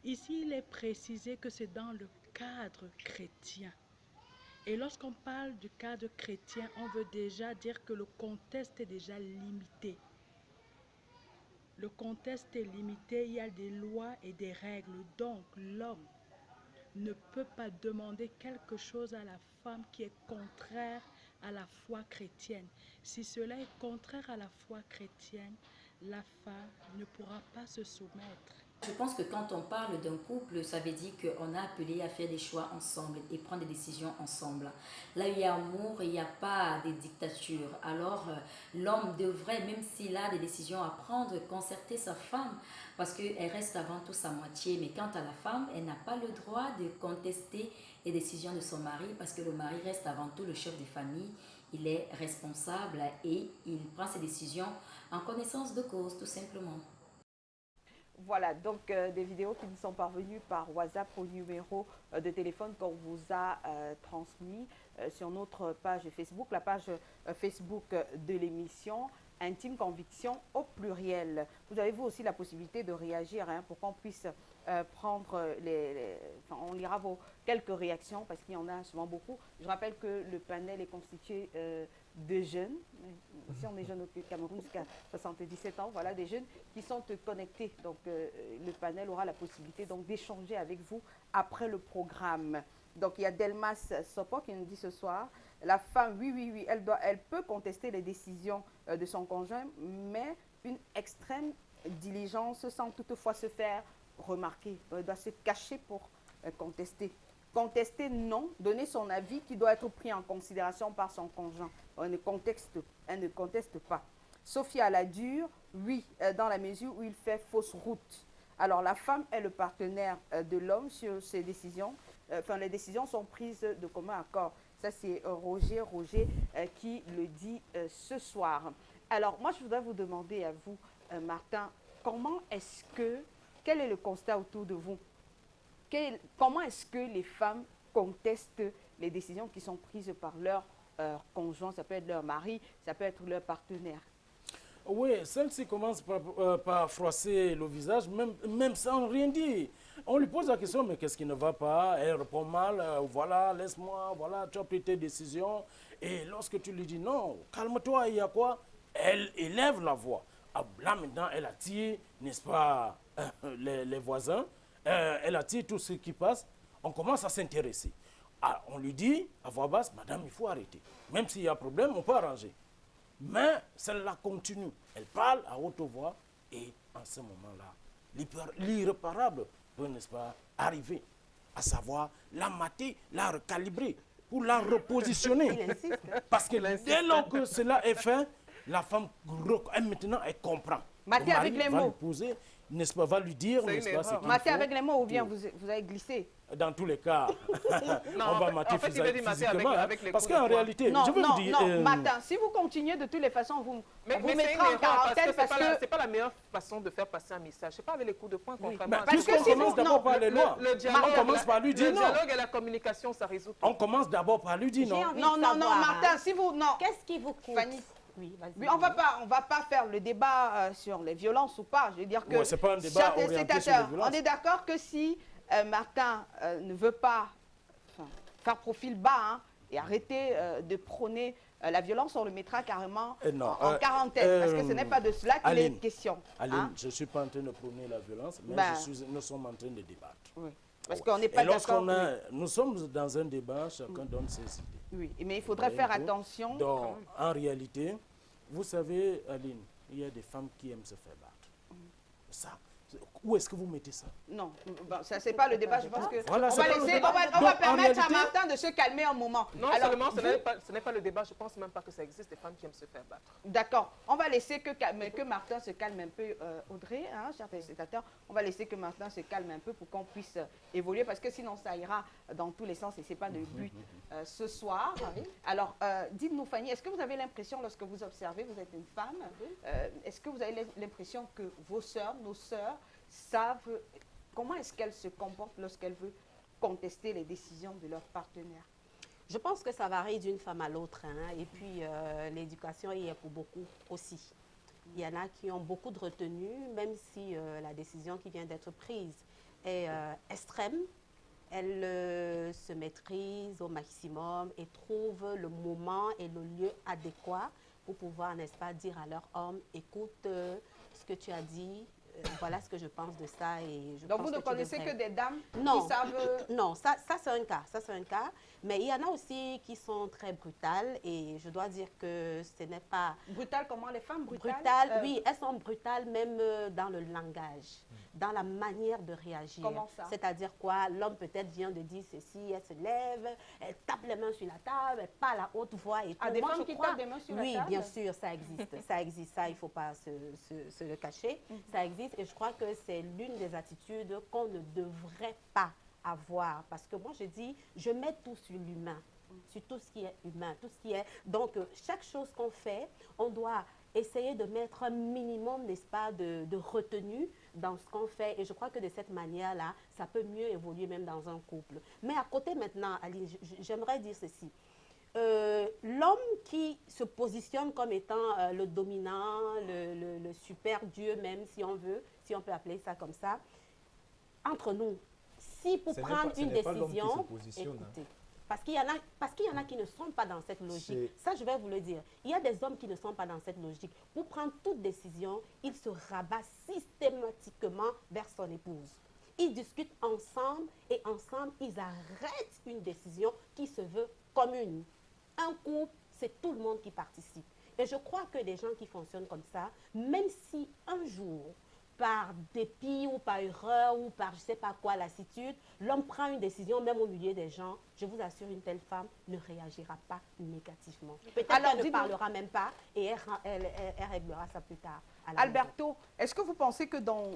Ici, il est précisé que c'est dans le cadre chrétien. Et lorsqu'on parle du cadre chrétien, on veut déjà dire que le contexte est déjà limité. Le contexte est limité, il y a des lois et des règles. Donc, l'homme ne peut pas demander quelque chose à la femme qui est contraire à la foi chrétienne. Si cela est contraire à la foi chrétienne, la femme ne pourra pas se soumettre. Je pense que quand on parle d'un couple, ça veut dire qu'on a appelé à faire des choix ensemble et prendre des décisions ensemble. Là, il y a amour, il n'y a pas de dictature. Alors, l'homme devrait, même s'il a des décisions à prendre, concerter sa femme parce qu'elle reste avant tout sa moitié. Mais quant à la femme, elle n'a pas le droit de contester les décisions de son mari parce que le mari reste avant tout le chef de famille. Il est responsable et il prend ses décisions en connaissance de cause, tout simplement. Voilà, donc des vidéos qui nous sont parvenues par WhatsApp au numéro de téléphone qu'on vous a transmis sur notre page Facebook, la page Facebook de l'émission Intime Conviction au pluriel. Vous avez vous aussi la possibilité de réagir pour qu'on puisse prendre enfin, on lira vos quelques réactions parce qu'il y en a souvent beaucoup. Je rappelle que le panel est constitué de jeunes, si on est jeune au Cameroun jusqu'à 77 ans, voilà, des jeunes qui sont connectés. Donc le panel aura la possibilité donc d'échanger avec vous après le programme. Donc il y a Delmas Sopo qui nous dit ce soir, la femme, oui, elle peut contester les décisions de son conjoint, mais une extrême diligence sans toutefois se faire remarquer. Elle doit se cacher pour contester. Contester, non. Donner son avis qui doit être pris en considération par son conjoint. Elle ne conteste pas. Sophie Aladure, oui, dans la mesure où il fait fausse route. Alors, la femme est le partenaire de l'homme sur ses décisions. Enfin, les décisions sont prises de commun accord. Ça, c'est Roger qui le dit ce soir. Alors, moi, je voudrais vous demander à vous, Martin, quel est le constat autour de vous? Comment est-ce que les femmes contestent les décisions qui sont prises par leur conjoint? Ça peut être leur mari, ça peut être leur partenaire. Oui, celle-ci commence par froisser le visage, même sans rien dire. On lui pose la question, mais qu'est-ce qui ne va pas? Elle répond mal, voilà, laisse-moi, voilà, tu as pris tes décisions. Et lorsque tu lui dis non, calme-toi, il y a quoi? Elle élève la voix. Ah, là maintenant, elle attire, n'est-ce pas, les voisins, elle attire tout ce qui passe. On commence à s'intéresser. Ah, on lui dit à voix basse, madame, il faut arrêter. Même s'il y a problème, on peut arranger. Mais celle-là continue. Elle parle à haute voix et en ce moment-là, l'irréparable peut, n'est-ce pas, arriver, à savoir la mater, la recalibrer pour la repositionner. Parce que dès lors que cela est fait, la femme, maintenant, elle comprend. Mater avec les mots. Poser, n'est-ce pas, va lui dire, n'est-ce pas, ce qu'il mater faut. avec les mots ou bien vous avez glissé? Dans tous les cas, Non, on va mater en fait, il veut dire mater physiquement. avec les Parce coups de qu'en poing. réalité, Non, je veux non, vous dire... non, Martin, si vous continuez de toutes les façons, on vous Mais c'est une mettra en erreur quarantaine parce que parce c'est pas la meilleure façon de faire passer un message. C'est pas avec les coups de poing contrairement à Parce Puisqu'on que si commence vous- d'abord non, par les lois, le dialogue, on commence par lui dire le non. dialogue et la communication, ça résout tout. On commence d'abord par lui dire J'ai non. envie Non, de non, non, savoir, Martin, hein. si vous... Non. Qu'est-ce qui vous coûte? Fanny. Oui, vas-y. Oui, on va pas faire le débat sur les violences ou pas. Je veux dire que Ouais, c'est pas un débat chers orienté sur les téléspectateurs, violences. on est d'accord que si Martin ne veut pas faire profil bas hein, et arrêter de prôner la violence, on le mettra carrément Non, en quarantaine. Parce que ce n'est pas de cela qu'il est Aline, question. Aline, hein. je ne suis pas en train de prôner la violence, mais Ben. nous sommes en train de débattre. Oui. Parce qu'on n'est pas Et lorsqu'on d'accord. nous sommes dans un débat, chacun donne ses idées. Oui, mais il faudrait faire attention. Donc, en réalité, vous savez, Aline, il y a des femmes qui aiment se faire battre. Ça, où est-ce que vous mettez ça? Non, bon, ça c'est pas le débat. Je pense que Voilà, on c'est va pas le laisser, débat. on va Donc, en permettre à réalité- Martin de se calmer un moment. Non Alors, seulement, vous- ce n'est pas le débat, je pense même pas que ça existe, des femmes qui aiment se faire battre. D'accord. On va laisser que Martin se calme un peu, Audrey, hein, chers téléspectateurs. On va laisser que Martin se calme un peu pour qu'on puisse évoluer, parce que sinon ça ira dans tous les sens et ce n'est pas le but ce soir. Alors, dites-nous, Fanny, est-ce que vous avez l'impression, lorsque vous observez, vous êtes une femme, est-ce que vous avez l'impression que vos sœurs, nos sœurs, savent comment est-ce qu'elles se comportent lorsqu'elles veulent contester les décisions de leurs partenaires? Je pense que ça varie d'une femme à l'autre. Hein. Et puis, l'éducation y est pour beaucoup aussi. Il y en a qui ont beaucoup de retenue, même si la décision qui vient d'être prise est extrême. Elles se maîtrisent au maximum et trouvent le moment et le lieu adéquat pour pouvoir, n'est-ce pas, dire à leur homme, écoute, ce que tu as dit, voilà ce que je pense de ça. Et je Donc pense vous ne que tu connaissez devrais. que des dames Non. qui savent... Non, ça c'est un cas, ça c'est un cas. Mais il y en a aussi qui sont très brutales et je dois dire que ce n'est pas Brutales, comment les femmes brutales? brutal. Oui, elles sont brutales même dans le langage, dans la manière de réagir. Comment ça? C'est-à-dire quoi? L'homme peut-être vient de dire ceci, elle se lève, elle tape les mains sur la table, elle parle à haute voix et tout. Ah, des Moi, femmes je qui crois- tapent des mains sur la Oui, table? bien sûr, ça existe. Ça existe, ça, il ne faut pas se le cacher. Ça existe et je crois que c'est l'une des attitudes qu'on ne devrait pas avoir. Parce que moi, je dis, je mets tout sur l'humain, sur tout ce qui est humain, tout ce qui est... Donc, chaque chose qu'on fait, on doit essayer de mettre un minimum, n'est-ce pas, de retenue dans ce qu'on fait. Et je crois que de cette manière-là, ça peut mieux évoluer même dans un couple. Mais à côté maintenant, Aline, j'aimerais dire ceci. L'homme qui se positionne comme étant le dominant, le super Dieu même, si on veut, si on peut appeler ça comme ça, entre nous, si pour Ce n'est prendre pas- ce une n'est pas l'homme qui se décision, positionne, hein. écoutez, parce qu'il y en a qui ne sont pas dans cette logique. C'est- Ça, je vais vous le dire. Il y a des hommes qui ne sont pas dans cette logique. Pour prendre toute décision, il se rabat systématiquement vers son épouse. Ils discutent ensemble et ensemble, ils arrêtent une décision qui se veut commune. Un couple, c'est tout le monde qui participe. Et je crois que des gens qui fonctionnent comme ça, même si un jour, par dépit ou par erreur ou par je ne sais pas quoi, lassitude, l'homme prend une décision, même au milieu des gens, je vous assure, une telle femme ne réagira pas négativement. Peut-être Alors, qu'elle ne dites-nous- parlera même pas et elle réglera ça plus tard. à la maison. Alberto, est-ce que vous pensez que dans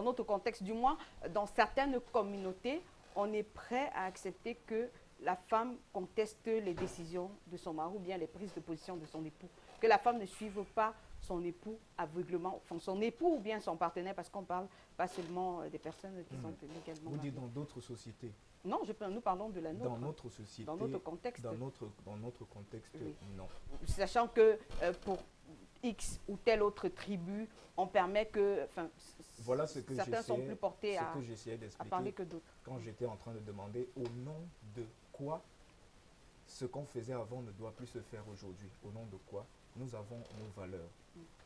notre contexte, du moins, dans certaines communautés, on est prêt à accepter que la femme conteste les décisions de son mari ou bien les prises de position de son époux? Que la femme ne suive pas son époux aveuglement, enfin son époux ou bien son partenaire, parce qu'on parle pas seulement des personnes qui sont légalement Vous dites mariées. dans d'autres sociétés. Non, nous parlons de la nôtre. Dans notre société. Dans notre contexte. Dans notre contexte, Oui. non. Sachant que X ou telle autre tribu, on permet que, enfin, Voilà ce que certains sont plus portés à j'essayais parler d'expliquer que d'autres. quand j'étais en train de demander au nom de quoi ce qu'on faisait avant ne doit plus se faire aujourd'hui. Au nom de quoi nous avons nos valeurs.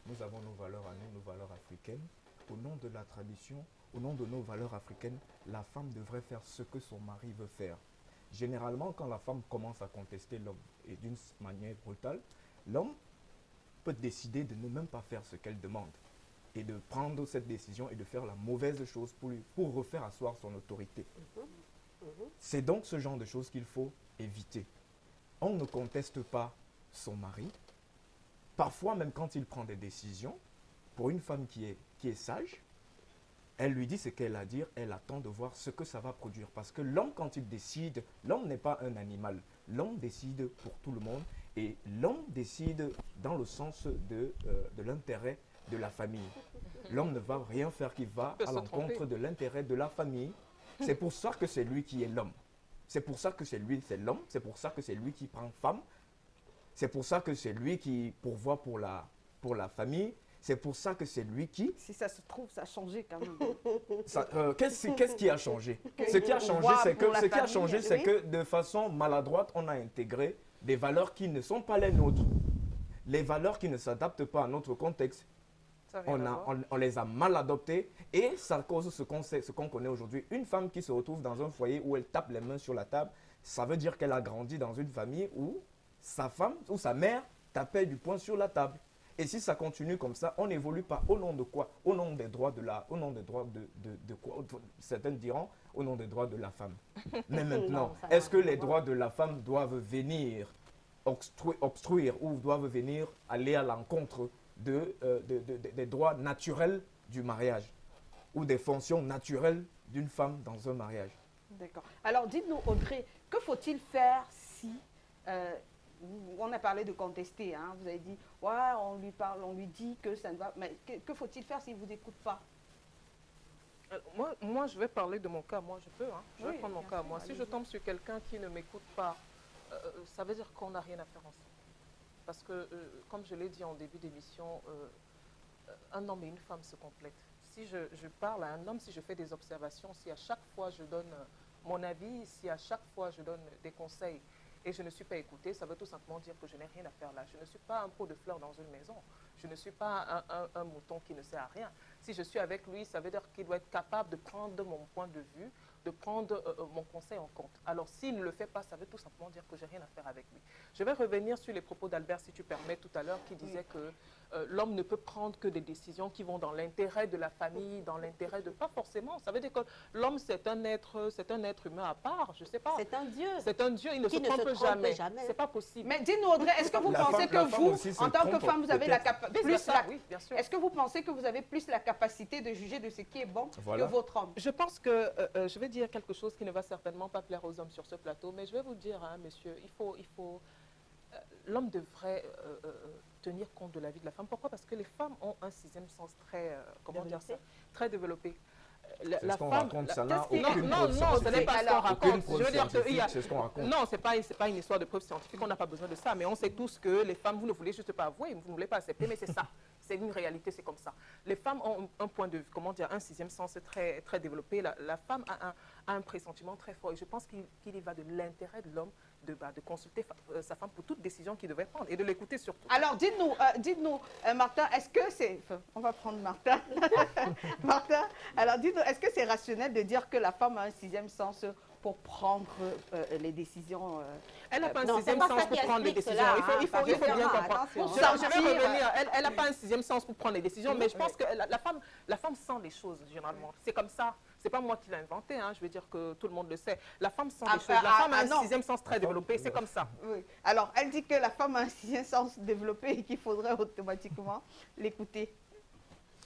Nous avons nos valeurs à nous, nos valeurs africaines. Au nom de la tradition, au nom de nos valeurs africaines, la femme devrait faire ce que son mari veut faire. Généralement, quand la femme commence à contester l'homme, et d'une manière brutale, l'homme peut décider de ne même pas faire ce qu'elle demande et de prendre cette décision et de faire la mauvaise chose pour refaire asseoir son autorité. C'est donc ce genre de choses qu'il faut éviter. On ne conteste pas son mari. Parfois, même quand il prend des décisions, pour une femme qui est sage, elle lui dit ce qu'elle a à dire, elle attend de voir ce que ça va produire. Parce que l'homme, quand il décide, l'homme n'est pas un animal. L'homme décide pour tout le monde et l'homme décide dans le sens de l'intérêt de la famille. L'homme ne va rien faire qui va à l'encontre de l'intérêt de la famille. C'est pour ça que c'est lui qui est l'homme. C'est pour ça que c'est l'homme. C'est pour ça que c'est lui qui prend femme. C'est pour ça que c'est lui qui pourvoit pour la famille. C'est pour ça que c'est lui qui... Si ça se trouve, ça a changé quand même. Qu'est-ce qui a changé? Ce qui a changé, c'est que de façon maladroite, on a intégré des valeurs qui ne sont pas les nôtres. Les valeurs qui ne s'adaptent pas à notre contexte. On les a mal adoptées et ça cause ce qu'on connaît aujourd'hui. Une femme qui se retrouve dans un foyer où elle tape les mains sur la table, ça veut dire qu'elle a grandi dans une famille où sa femme ou sa mère tapait du poing sur la table. Et si ça continue comme ça, on n'évolue pas. Au nom de quoi? Au nom des droits de quoi? Certains diront au nom des droits de la femme. Mais maintenant, est-ce que les droits de la femme doivent venir obstruire ou doivent venir aller à l'encontre des droits naturels du mariage ou des fonctions naturelles d'une femme dans un mariage? D'accord. Alors, dites-nous, Audrey, que faut-il faire si... on a parlé de contester, hein. Vous avez dit, ouais, on lui parle, on lui dit que ça ne va... Mais que faut-il faire s'il ne vous écoute pas? Moi, je vais parler de mon cas. Moi, je peux. Hein. Je vais Oui, prendre mon bien cas. sûr, Moi, si allez-y. je tombe sur quelqu'un qui ne m'écoute pas, ça veut dire qu'on n'a rien à faire ensemble. Parce que, comme je l'ai dit en début d'émission, un homme et une femme se complètent. Si je parle à un homme, si je fais des observations, si à chaque fois je donne mon avis, si à chaque fois je donne des conseils et je ne suis pas écoutée, ça veut tout simplement dire que je n'ai rien à faire là. Je ne suis pas un pot de fleurs dans une maison. Je ne suis pas un mouton qui ne sert à rien. Si je suis avec lui, ça veut dire qu'il doit être capable de prendre mon point de vue, de prendre mon conseil en compte. Alors, s'il ne le fait pas, ça veut tout simplement dire que je n'ai rien à faire avec lui. Je vais revenir sur les propos d'Albert, si tu permets, tout à l'heure, qui disait que l'homme ne peut prendre que des décisions qui vont dans l'intérêt de la famille, dans l'intérêt de... Pas forcément. Ça veut dire que l'homme, c'est un être humain à part. Je ne sais pas. C'est un Dieu. C'est un Dieu, il ne Qui se ne trompe se trompe jamais. jamais. C'est pas possible. Mais dites-nous, Audrey, est-ce que vous pensez que vous, en tant que femme, vous avez la capacité... Oui, bien sûr. Est-ce que vous pensez que vous avez plus la capacité de juger de ce qui est bon Voilà. que votre homme? Je pense que je vais dire quelque chose qui ne va certainement pas plaire aux hommes sur ce plateau, mais je vais vous dire, hein, messieurs, l'homme devrait tenir compte de la vie de la femme. Pourquoi? Parce que les femmes ont un sixième sens très, très développé. C'est ce qu'on raconte, ça n'a Non, aucune non, preuve non, ce n'est pas ce qu'on raconte. Je veux dire que c'est ce qu'on raconte. non, c'est pas une histoire de preuve scientifique, on n'a pas besoin de ça, mais on sait tous que les femmes, vous ne voulez juste pas avouer, vous ne voulez pas accepter, mais c'est ça. C'est une réalité, c'est comme ça. Les femmes ont un point de vue, un sixième sens très, très développé. La femme a un pressentiment très fort. Et je pense qu'il y va de l'intérêt de l'homme de consulter sa femme pour toute décision qu'il devrait prendre et de l'écouter surtout. Alors, dites-nous, Martin, est-ce que c'est... Enfin, on va prendre Martin. Martin, alors dites-nous, est-ce que c'est rationnel de dire que la femme a un sixième sens pour prendre les décisions Elle n'a pas un Non, sixième c'est pas sens ça pour qui prendre les explique décisions. cela, Il faut bien comprendre. attention. Je vais revenir. Elle n'a pas un sixième sens pour prendre les décisions, mais je pense que la femme sent les choses généralement. C'est comme ça. C'est pas moi qui l'ai inventé, hein. Je veux dire que tout le monde le sait. La femme sent les choses. La femme a un sixième sens très développé, c'est comme ça. Oui. Alors, elle dit que la femme a un sixième sens développé et qu'il faudrait automatiquement l'écouter.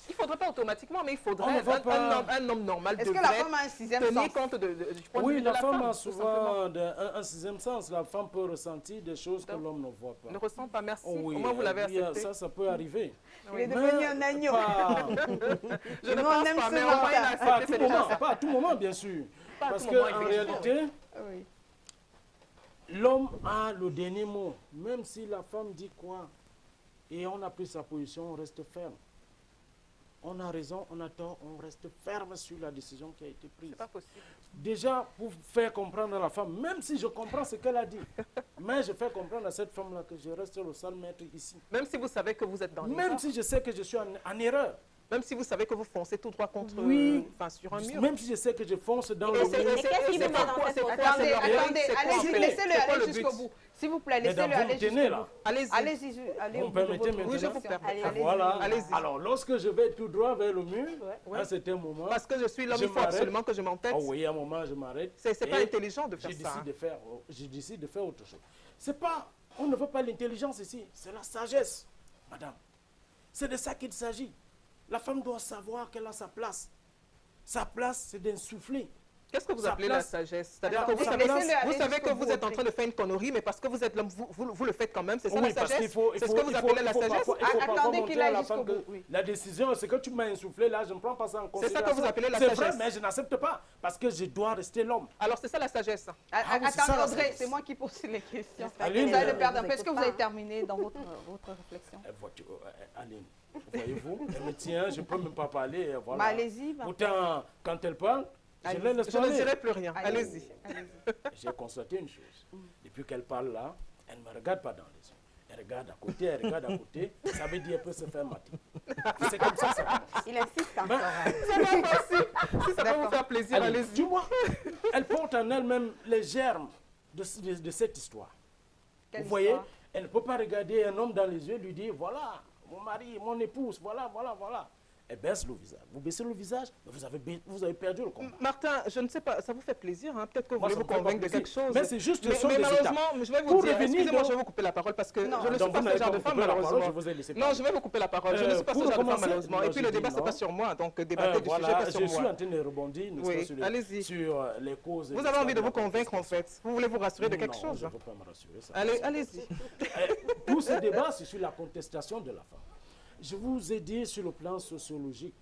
Il ne faudrait pas automatiquement, mais il On faudrait ne va pas- un homme normal Est-ce que la devrait femme a un sixième tenir sens? compte du point de Oui, vue de la la femme a tout simplement. souvent un sixième sens. La femme peut ressentir des choses que Donc, l'homme ne voit pas. Ne ressent pas, merci. Oh oui, Au moins, vous l'avez il y a- accepté. ça peut arriver. Il est Mais devenu un agneau. Je ne Nous, on pense aime pas, ce mais au moins, il a Martin. Pas à accepté, tout c'est déjà moment, ça. pas à tout moment, bien sûr. Pas à Parce tout moment, qu'en effectivement. réalité, Oui. l'homme a le dernier mot. Même si la femme dit quoi, et on a pris sa position, on reste ferme. On a raison, on a tort, on reste ferme sur la décision qui a été prise. C'est pas possible. Déjà, pour faire comprendre à la femme, même si je comprends ce qu'elle a dit, mais je fais comprendre à cette femme-là que je reste le seul maître ici. Même si vous savez que vous êtes dans l'erreur. Même si je sais que je suis en erreur. Même si vous savez que vous foncez tout droit contre, sur un mur. Même si je sais que je fonce dans le Et mur. qu'est-ce qui vous met dans cette Attendez, allez-y, laissez-le aller but? jusqu'au bout. S'il vous plaît, Mesdames, laissez-le vous aller me tenez jusqu'au là. bout. Allez-y. Allez-y, allez Vous au me bout de permettez votre- maintenant? Oui, je vous permets. Allez-y. Voilà. Allez-y. Alors, lorsque je vais tout droit vers le mur, à un certain moment, Parce que je suis l'homme, je il faut m'arrête. absolument que je m'entête. oh oui, à un moment, je m'arrête. C'est pas et intelligent de faire ça. Je décide de faire autre chose. C'est pas, on ne veut pas l'intelligence ici, c'est la sagesse, madame. C'est de ça qu'il s'agit. La femme doit savoir qu'elle a sa place. Sa place, c'est d'insuffler. Qu'est-ce que vous Sa appelez place- la sagesse? C'est-à-dire que Attendez, vous savez, laissez-le aller vous savez jusqu'au que bout, vous êtes en ok. train de faire une connerie, mais parce que vous êtes l'homme, vous le faites quand même. C'est ça Oui, la parce qu'il sagesse? faut, C'est ce que vous appelez la sagesse? parfois, il faut parfois Attendez montrer qu'il à aille la jusqu'au femme que bout, oui. la décision, ce que tu m'as insufflé là, je ne prends pas ça en C'est considération. ça que vous appelez la C'est vrai, sagesse. mais je n'accepte pas parce que je dois rester l'homme. Alors c'est ça la sagesse. Ah oui, c'est ça, Attendez, la Audrey, sagesse. c'est moi qui pose les questions. Aline, Vous allez le je perdre un vous peu. Est-ce que écoute vous avez pas. terminé dans votre réflexion? Aline, voyez-vous, elle me tient, je ne peux même pas parler. Voilà. Bah, allez-y. bah. Pourtant, quand elle parle, je Allez-y. la laisse Je ne parler. dirai plus rien. Allez-y. Allez-y. J'ai constaté une chose. Depuis qu'elle parle là, elle ne me regarde pas dans les yeux. Elle regarde à côté, elle regarde à côté. Ça veut dire qu'elle peut se faire mater. C'est comme ça, ça commence. Il insiste encore. Ben, C'est pas possible. Si ça peut vous faire plaisir, Allez, allez-y. tu vois, elle porte en elle-même les germes de cette histoire. Quelle Vous voyez, histoire? elle ne peut pas regarder un homme dans les yeux et lui dire, voilà, mon mari, mon épouse, voilà, voilà, voilà. Elle baisse le visage. Vous baissez le visage, mais vous avez perdu le combat. Martin, je ne sais pas, ça vous fait plaisir, hein? Peut-être que vous Moi, voulez ça vous me fait pas convaincre de plaisir. quelque chose. Mais c'est juste, ce sont mais des malheureusement, étapes. je vais vous Pour dire, revenir excusez-moi, donc- je vais vous couper la parole parce que Non. je ne suis Donc, pas vous ce n'avez genre pas de femme, coupé la parole, malheureusement. je vous ai laissé Non, parler. je vais vous couper la parole. Je ne suis pas ce Pour genre de femme, commencer, malheureusement. moi, Et puis je le dis débat, ce n'est non. pas sur moi, donc débattez du sujet, Voilà, pas je sur suis en moi. train de rebondir, n'est-ce Oui, pas, sur les, allez-y. sur les causes. Vous avez envie de vous convaincre, en fait. Vous voulez vous rassurer de quelque Non, chose. je ne veux pas me rassurer. Ça Allez-y. Tout ce débat, c'est sur la contestation de la femme. Je vous ai dit sur le plan sociologique,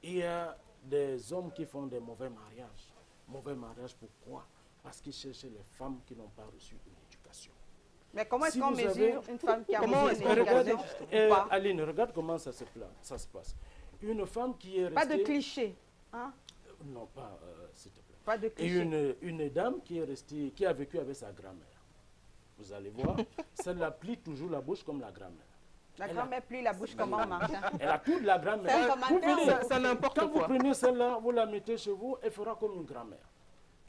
il y a des hommes qui font des mauvais mariages. Mauvais mariages, pourquoi? Parce qu'ils cherchent les femmes qui n'ont pas reçu une éducation. Mais comment est-ce Si qu'on vous mesure avez- une femme qui a Comment reçu est-ce une qu'on regarde- éducation Regardez, ou pas? Aline, regarde comment ça se passe. Une femme qui est restée... Pas de clichés. Hein? Non, pas, s'il te plaît. Pas de Et clichés. une dame qui est restée, qui a vécu avec sa grand-mère. Vous allez voir, celle-là plie toujours la bouche comme la grand-mère. La grand-mère plie la bouche comment, Martin? Elle a toute la grand-mère. C'est un Vous commentaire. venez- Ça n'importe Quand vous quoi. prenez celle-là, vous la mettez chez vous, elle fera comme une grand-mère.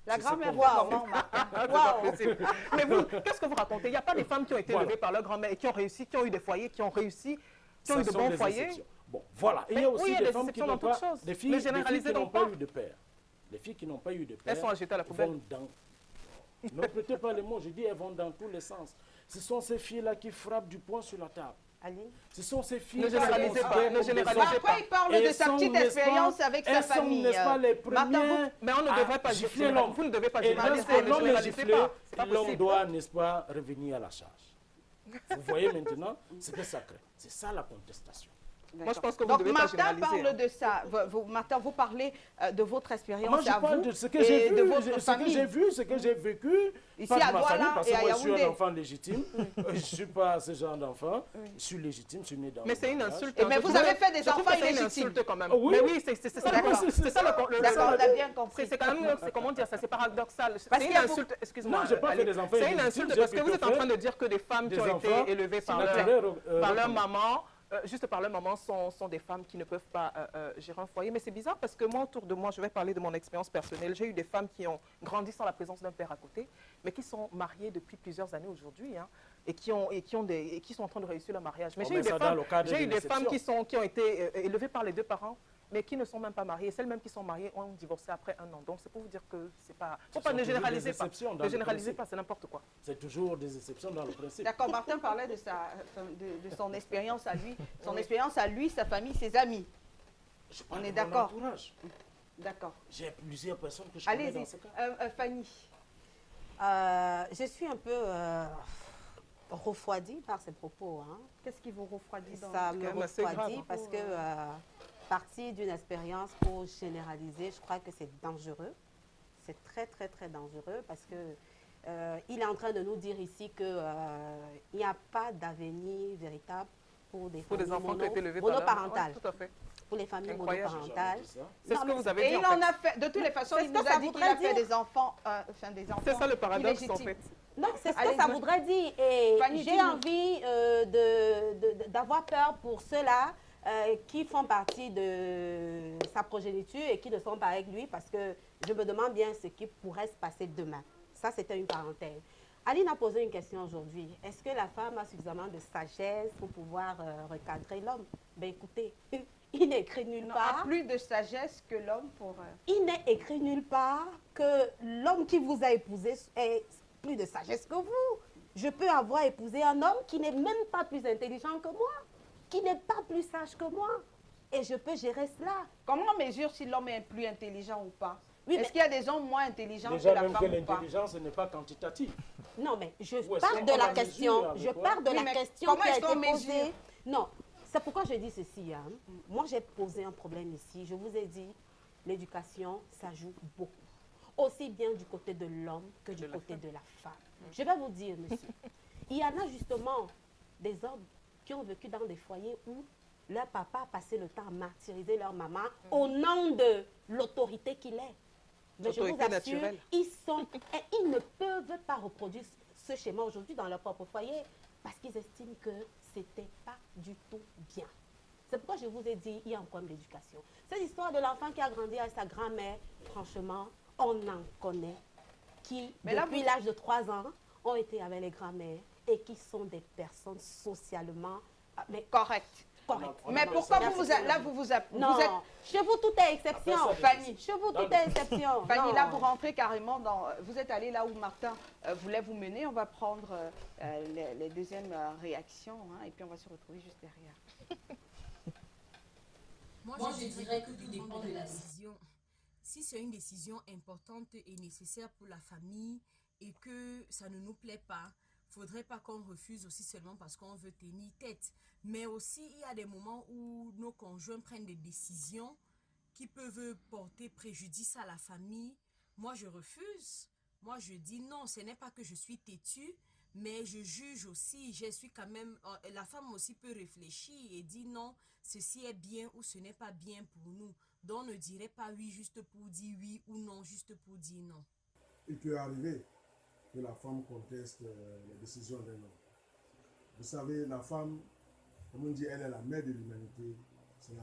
La C'est grand-mère ce voit qu'on comment, Martin? C'est pas possible. Mais vous, qu'est-ce que vous racontez? Il n'y a pas des femmes qui ont été Voilà. élevées par leur grand-mère et qui ont réussi, qui ont eu des foyers, qui ont réussi, qui ont Ça eu de sont bons des foyers. exceptions. Bon, voilà. Il y Mais a oui, aussi il y a des des femmes qui exceptions n'ont dans toutes pas, choses. des Ne filles qui généralisez n'ont donc pas pas. eu de père. Les filles qui n'ont pas eu de père. Elles sont jetées à la poubelle. vont dans... Ne prêtez pas les mots, je dis elles vont dans tous les sens. Ce sont ces filles-là qui frappent du poing sur la table. Aline? Ce sont ces filles Ne généralisez pas, ne généralisez pas. Après, il parle de sa petite expérience avec sa famille. N'est-ce pas les Martin, premiers Mais on ne devrait pas gifler l'homme. Vous ne devez pas Et généraliser, lorsque ne l'homme est généralisez giflé, pas. C'est pas l'homme possible. doit, n'est-ce pas, revenir à la charge. Vous voyez maintenant ce que ça crée. C'est ça la contestation. Moi, je pense que vous Donc, devez pas Martin généraliser. parle de ça. Martin, vous parlez de votre expérience Moi, je à parle vous de ce que et j'ai de vu, votre ce que famille. j'ai vu, ce que j'ai vécu. Ici, Pas de à ma Douala famille, parce et que à moi, je suis Yaoundé. un enfant légitime. Je ne suis pas ce genre d'enfant. Je suis légitime, je suis né dans Mais le c'est une mariage. insulte. Mais Je vous trouve- avez fait des je trouve enfants que c'est une illégitimes. insulte quand même. Ah oui. Mais oui, c'est ça D'accord. c'est ça le D'accord, on a bien compris. c'est quand même, c'est comment dire ça, c'est paradoxal. Parce C'est qu'il une y a insulte, excuse-moi. Non, j'ai pas fait allez. des enfants C'est une illégitimes, insulte j'ai parce que vous plutôt êtes en fait train de dire que des femmes qui des ont enfants été élevées par naturel, leur maman, juste par leur maman, sont des femmes qui ne peuvent pas gérer un foyer. Mais c'est bizarre parce que moi, autour de moi, je vais parler de mon expérience personnelle. J'ai eu des femmes qui ont grandi sans la présence d'un père à côté, mais qui sont mariées depuis plusieurs années aujourd'hui, hein, et qui sont en train de réussir leur mariage. Mais Oh, j'ai eu mais des ça, dans femmes, le cadre j'ai eu d'une des femmes exception. qui ont été élevées par les deux parents, mais qui ne sont même pas mariées. Celles même qui sont mariées ont divorcé après 1 an. Donc c'est pour vous dire que c'est pas... Faut pas sont ne toujours généraliser des pas. exceptions dans Ne le généralisez principe. pas, c'est n'importe quoi. C'est toujours des exceptions dans le principe. D'accord, Martin parlait de son expérience à lui. Son expérience à lui, sa famille, ses amis. Je parle On est de mon d'accord. entourage. D'accord. J'ai plusieurs personnes que je connais Allez-y, dans ce cas. Fanny. Je suis un peu refroidie par ces propos. Hein. Qu'est-ce qui vous refroidit dans Ça c'est me quand même assez grave, refroidit hein. parce que partir d'une expérience pour généraliser, je crois que c'est dangereux. C'est très, très, très dangereux parce que il est en train de nous dire ici qu'il n'y a pas d'avenir véritable pour des Pour des familles enfants qui ont été élevés par monoparentales. Ouais, tout à fait. Pour les familles Incroyable. monoparentales. C'est ce que vous avez Et dit il en en fait. a fait, de toutes les façons, C'est il ce nous que a ça dit qu'il voudrait a fait dire. des enfants, C'est ça le paradoxe en illégitimes. fait. Non, c'est ce que Allez-y. ça voudrait dire. Et Fanny, j'ai dis-nous. envie d'avoir peur pour ceux-là qui font partie de sa progéniture et qui ne sont pas avec lui, parce que je me demande bien ce qui pourrait se passer demain. Ça, c'était une parenthèse. Aline a posé une question aujourd'hui. Est-ce que la femme a suffisamment de sagesse pour pouvoir recadrer l'homme? Ben écoutez, il n'est écrit nulle Non, part. a plus de sagesse que l'homme pour... Il n'est écrit nulle part que l'homme qui vous a épousé ait plus de sagesse que vous. Je peux avoir épousé un homme qui n'est même pas plus intelligent que moi, qui n'est pas plus sage que moi. Et je peux gérer cela. Comment on mesure si l'homme est plus intelligent ou pas? Oui, Est-ce mais- qu'il y a des hommes moins intelligents Déjà, que la même que femme ou pas? l'intelligence n'est pas quantitative. Non, mais je Ouais, parle c'est de on la la question. mesure avec Je quoi? parle de Oui, la mais question comment qui a est-ce été qu'on posée. mesure? Non, c'est pourquoi je dis ceci. Hein. Moi, j'ai posé un problème ici. Je vous ai dit, l'éducation, ça joue beaucoup. Aussi bien du côté de l'homme que du côté de la femme. Je vais vous dire, monsieur, il y en a justement des hommes qui ont vécu dans des foyers où leur papa a passé le temps à martyriser leur maman au nom de l'autorité qu'il est. Mais je vous Autorité assure, naturelle. ils ne peuvent pas reproduire ce schéma aujourd'hui dans leur propre foyer parce qu'ils estiment que c'était pas du tout bien. C'est pourquoi je vous ai dit, il y a un problème d'éducation. Cette histoire de l'enfant qui a grandi avec sa grand-mère, franchement, on en connaît qui, Mais là, depuis l'âge de 3 ans, ont été avec les grand-mères et qui sont des personnes socialement Correct. correctes. Mais pourquoi vous Non, vous êtes... chez vous, tout est exception. Après ça, Fanny, Chez vous, tout est exception. Fanny, Non. là, vous rentrez carrément dans... Vous êtes allé là où Martin voulait vous mener. On va prendre les deuxièmes réactions, hein, et puis on va se retrouver juste derrière. Moi, je dirais que tout dépend de la décision. Si c'est une décision importante et nécessaire pour la famille et que ça ne nous plaît pas, faudrait pas qu'on refuse aussi seulement parce qu'on veut tenir tête. Mais aussi, il y a des moments où nos conjoints prennent des décisions qui peuvent porter préjudice à la famille. Moi, je refuse. Moi, je dis non, ce n'est pas que je suis têtue, mais je juge aussi. Je suis quand même... la femme aussi peut réfléchir et dire non, ceci est bien ou ce n'est pas bien pour nous. Donc, on ne dirait pas oui juste pour dire oui ou non juste pour dire non. Il peut arriver que la femme conteste les décisions d'un homme. Vous savez, la femme, comme on dit, elle est la mère de l'humanité. C'est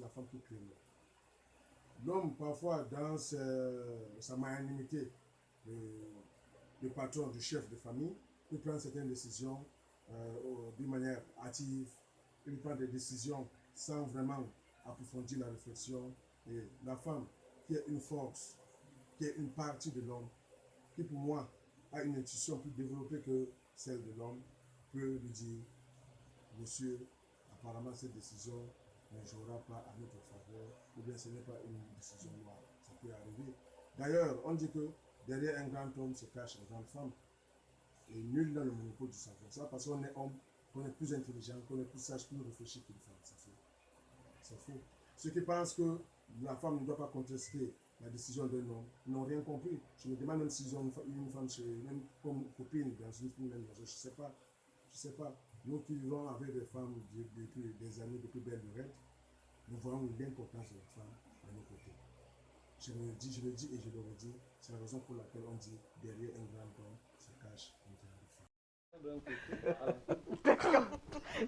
la femme qui crée l'homme. L'homme, parfois, dans sa magnanimité, le patron, du chef de famille, peut prendre certaines décisions d'une manière hâtive. Il prend des décisions sans vraiment approfondir la réflexion. Et la femme, qui est une force, qui est une partie de l'homme, qui pour moi a une intuition plus développée que celle de l'homme, peut lui dire, monsieur, apparemment cette décision ne jouera pas à notre faveur, ou bien ce n'est pas une décision noire. Ça peut arriver. D'ailleurs, on dit que derrière un grand homme se cache une grande femme. Et nul n'a le monopole du savoir. Ça parce qu'on est homme, qu'on est plus intelligent, qu'on est plus sage, plus réfléchi qu'une femme. C'est faux. C'est faux. Ceux qui pensent que la femme ne doit pas contester la décision d'un homme n'ont rien compris. Je me demande même s'ils ont une femme chez même comme copine dans une famille, même je ne sais pas. Je sais pas. Nous qui vivons avec des femmes depuis des années, depuis belle lurette, nous voyons l'importance de la femme à nos côtés. Je le dis et je le redis. C'est la raison pour laquelle on dit derrière un grand homme se cache une grande femme.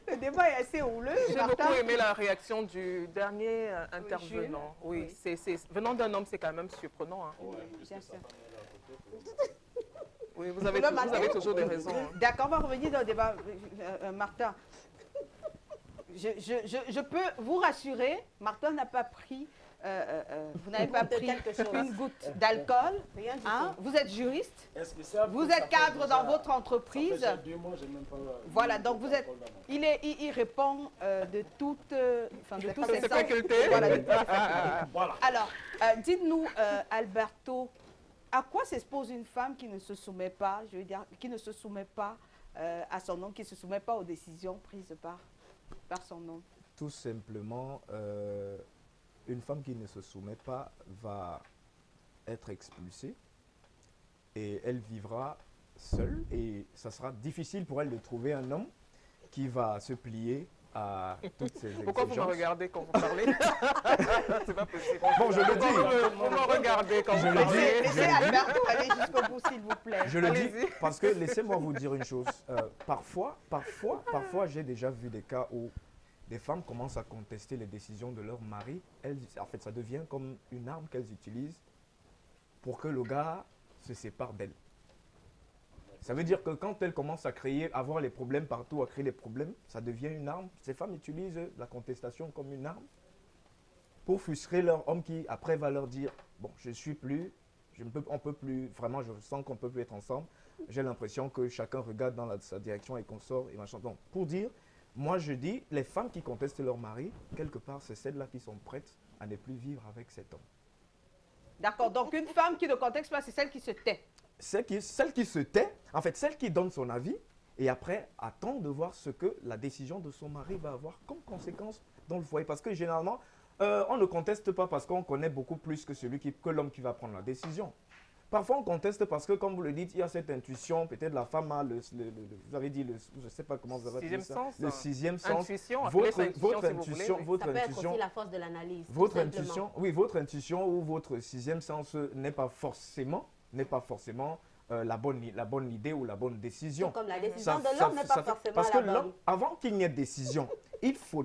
Le débat est assez houleux. J'ai Martin. beaucoup aimé la réaction du dernier intervenant. Oui, venant d'un homme, c'est quand même surprenant. Hein. Bien sûr. Oui, vous avez toujours des raisons. Hein. D'accord, on va revenir dans le débat. Martin, je peux vous rassurer, Martin n'a pas pris, vous n'avez pas pris une goutte d'alcool. Rien du Hein? tout. Vous êtes juriste, Est-ce que ça, vous ça êtes fait cadre déjà- dans votre ça fait entreprise. déjà 2 mois, j'ai même pas... Voilà, donc vous êtes, il répond de toutes, enfin de tous ses Ses sens. facultés. Voilà, de toutes ses facultés. Voilà. Alors, dites-nous, Alberto, à quoi s'expose une femme qui ne se soumet pas, je veux dire, qui ne se soumet pas à son homme, qui ne se soumet pas aux décisions prises par son homme? Tout simplement, une femme qui ne se soumet pas va être expulsée et elle vivra seule et ça sera difficile pour elle de trouver un homme qui va se plier à toutes ces exigences. Pourquoi vous me regardez quand vous parlez? C'est pas possible. Bon, je le dis. Vous me regardez quand vous Je le parlez. dis. Laissez Alberto aller jusqu'au bout, s'il vous plaît. Je le dis Allez-y. parce que laissez-moi vous dire une chose. Parfois, j'ai déjà vu des cas où des femmes commencent à contester les décisions de leur mari. En fait, ça devient comme une arme qu'elles utilisent pour que le gars se sépare d'elles. Ça veut dire que quand elles commencent à avoir les problèmes partout, à créer des problèmes, ça devient une arme. Ces femmes utilisent la contestation comme une arme pour frustrer leur homme qui, après, va leur dire « Bon, je suis plus, on peut plus, vraiment, je sens qu'on ne peut plus être ensemble. J'ai l'impression que chacun regarde dans sa direction et qu'on sort et machin. » Donc, pour dire, moi je dis, les femmes qui contestent leur mari, quelque part, c'est celles-là qui sont prêtes à ne plus vivre avec cet homme. D'accord, donc une femme qui ne conteste pas, c'est celle qui se tait. Celle qui se tait, en fait, celle qui donne son avis et après attend de voir ce que la décision de son mari va avoir comme conséquence dans le foyer. Parce que généralement, on ne conteste pas parce qu'on connaît beaucoup plus que l'homme qui va prendre la décision. Parfois, on conteste parce que, comme vous le dites, il y a cette intuition, peut-être la femme a vous avez dit, je ne sais pas comment vous avez dit ça, le sixième sens. Intuition, votre intuition, votre Ça peut être intuition, aussi la force de l'analyse. votre tout simplement. intuition, oui, votre intuition ou votre sixième sens n'est pas forcément la bonne idée ou la bonne décision. Tout comme la décision de Ça- l'homme n'est pas ça- forcément parce que la bonne. l'homme, avant qu'il n'y ait de décision, il faut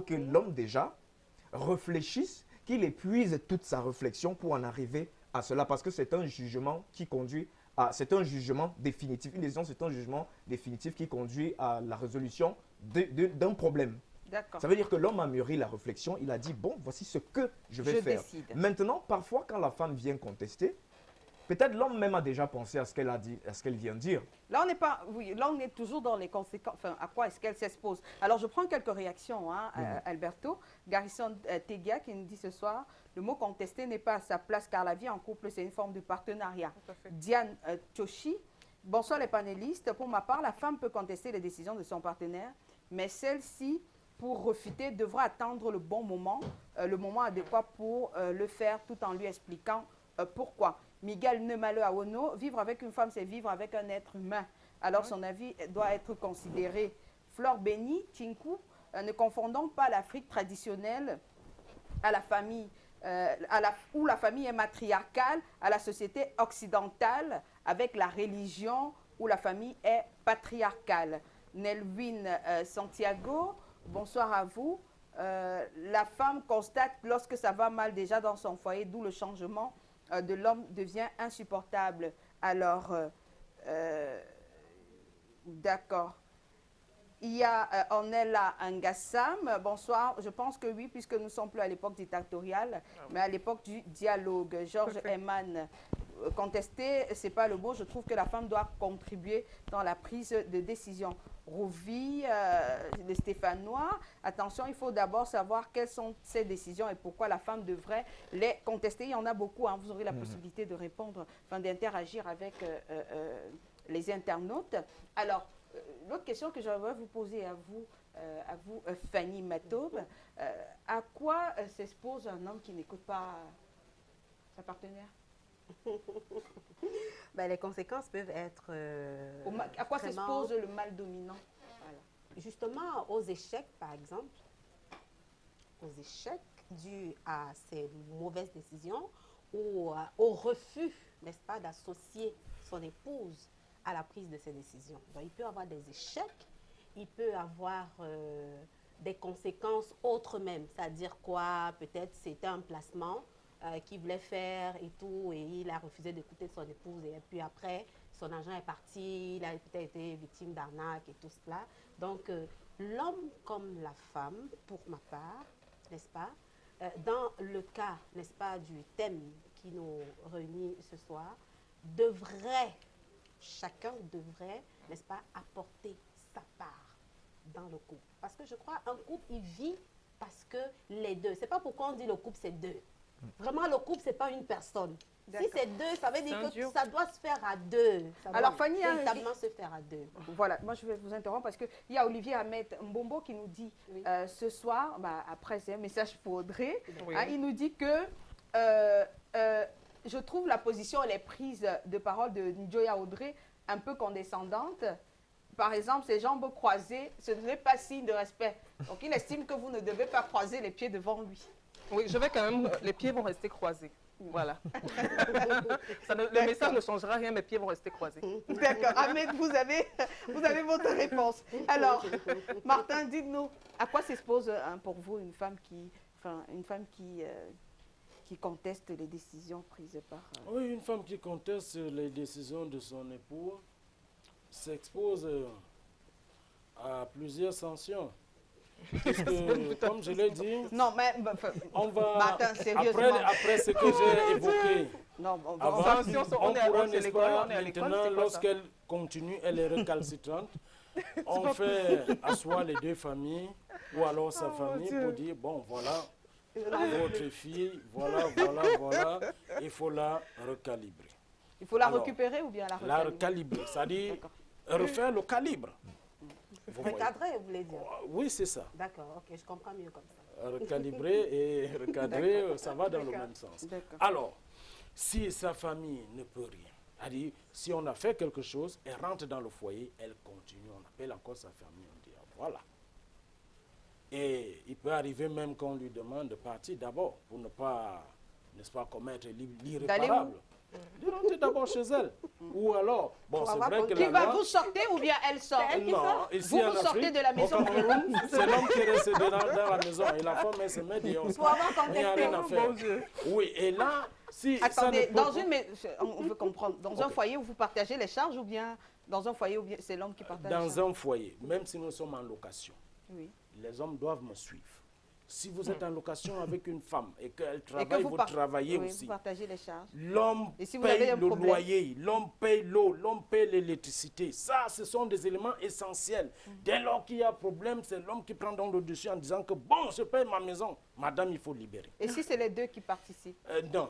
que l'homme déjà réfléchisse, qu'il épuise toute sa réflexion pour en arriver à cela, parce que c'est un jugement qui conduit c'est un jugement définitif. Une décision, c'est un jugement définitif qui conduit à la résolution d'un problème. D'accord. Ça veut dire que l'homme a mûri la réflexion, il a dit, bon, voici ce que je vais faire. Décide. Maintenant, parfois, quand la femme vient contester, peut-être l'homme même a déjà pensé à ce qu'elle a dit, à ce qu'elle vient de dire. Là, on n'est pas, oui, là, on est toujours dans les conséquences, enfin, à quoi est-ce qu'elle s'expose. Alors, je prends quelques réactions, hein, Alberto. Garrison Tegia qui nous dit ce soir, le mot contester n'est pas à sa place car la vie en couple, c'est une forme de partenariat. Tout à fait. Diane Choshi, bonsoir les panélistes. Pour ma part, la femme peut contester les décisions de son partenaire, mais celle-ci, pour refuter, devra attendre le bon moment, le moment adéquat pour le faire tout en lui expliquant pourquoi. Miguel Nemale Aono, vivre avec une femme, c'est vivre avec un être humain. Alors son avis doit être considéré. Flore Béni, Tinku, ne confondons pas l'Afrique traditionnelle à la famille, où la famille est matriarcale, à la société occidentale, avec la religion, où la famille est patriarcale. Nelwin Santiago, bonsoir à vous. La femme constate lorsque ça va mal déjà dans son foyer, d'où le changement de l'homme devient insupportable. Alors, d'accord. Il y a Ornella Ngassam. Bonsoir. Je pense que oui, puisque nous ne sommes plus à l'époque dictatoriale, mais à l'époque du dialogue. Georges Eman, contester, ce n'est pas le mot. Je trouve que la femme doit contribuer dans la prise de décision. Rouvi, le Stéphanois, attention, il faut d'abord savoir quelles sont ces décisions et pourquoi la femme devrait les contester. Il y en a beaucoup, hein. Vous aurez la possibilité de répondre, enfin d'interagir avec les internautes. Alors, l'autre question que j'aimerais vous poser à vous, Fanny Matobe, à quoi s'expose un homme qui n'écoute pas sa partenaire? Ben, les conséquences peuvent être à quoi vraiment, s'expose le mal dominant? Voilà. justement aux échecs, par exemple, aux échecs dus à ces mauvaises décisions ou au refus, n'est-ce pas, d'associer son épouse à la prise de ces décisions. Donc, il peut avoir des échecs, il peut avoir des conséquences autres même, c'est-à-dire quoi, peut-être c'était un placement qu'il voulait faire et tout, et il a refusé d'écouter son épouse, et puis après, son agent est parti, il a peut-être été victime d'arnaque et tout cela. Donc, l'homme comme la femme, pour ma part, n'est-ce pas, dans le cas, n'est-ce pas, du thème qui nous réunit ce soir, chacun devrait, n'est-ce pas, apporter sa part dans le couple. Parce que je crois un couple, il vit parce que les deux, c'est pas pourquoi on dit le couple, c'est deux. Vraiment, le couple, c'est pas une personne. Si c'est deux, ça veut dire que ça doit se faire à deux. Ça Alors, doit Fanny, véritablement se faire à deux. Voilà, moi je vais vous interrompre parce qu'il y a Olivier Ahmed Mbombo qui nous dit ce soir, après c'est un message pour Audrey, il nous dit que je trouve la position, les prises de parole de Njoya Audrey un peu condescendante par exemple, ses jambes croisées, ce n'est pas signe de respect. Donc, il estime que vous ne devez pas croiser les pieds devant lui. Oui, je vais quand même, les pieds vont rester croisés. Voilà. Le message ne changera rien, mes pieds vont rester croisés. D'accord. Ahmed, vous avez votre réponse. Alors, Martin, dites-nous, à quoi s'expose pour vous une femme qui conteste les décisions prises par... Oui, une femme qui conteste les décisions de son époux s'expose à plusieurs sanctions. Parce que, comme je l'ai dit, non, mais, on va, Martin, sérieusement. après ce que j'ai évoqué, non, on pourra, n'est-ce pas, on est à l'école, maintenant, c'est quoi lorsqu'elle continue, elle est récalcitrante, on fait asseoir les deux familles, ou alors sa famille, pour dire, bon, voilà, votre fille, voilà, il faut la recalibrer. Il faut la récupérer ou bien la recalibrer? La recalibrer, c'est-à-dire refaire le calibre. Recadrer, vous voulez dire? Oui, c'est ça. D'accord, ok, je comprends mieux comme ça. Recalibrer et recadrer, ça va dans le même sens. Alors, si sa famille ne peut rien, c'est-à-dire, si on a fait quelque chose, elle rentre dans le foyer, elle continue, on appelle encore sa famille, on dit, voilà. Et il peut arriver même qu'on lui demande de partir d'abord, pour ne pas, n'est-ce pas, commettre l'irréparable. De rentrer d'abord chez elle. Ou alors, bon, c'est vrai que qui va vous sortir ou bien elle sort? Non, ici vous sortez de la maison. C'est l'homme qui reste dans la maison et la femme, elle se met dehors. Il n'y a rien à faire. Oui, et là, si attendez, dans une on veut comprendre. Dans un foyer où vous partagez les charges ou bien dans un foyer où c'est l'homme qui partage les charges? Dans un foyer, même si nous sommes en location, les hommes doivent me suivre. Si vous êtes en location avec une femme et qu'elle travaille, vous travaillez aussi. Vous partagez les charges. L'homme paye le loyer, l'homme paye l'eau, l'homme paye l'électricité. Ça, ce sont des éléments essentiels. Dès lors qu'il y a problème, c'est l'homme qui prend dans le dessus en disant que bon, je paye ma maison. Madame, il faut libérer. Et si c'est les deux qui participent? Non,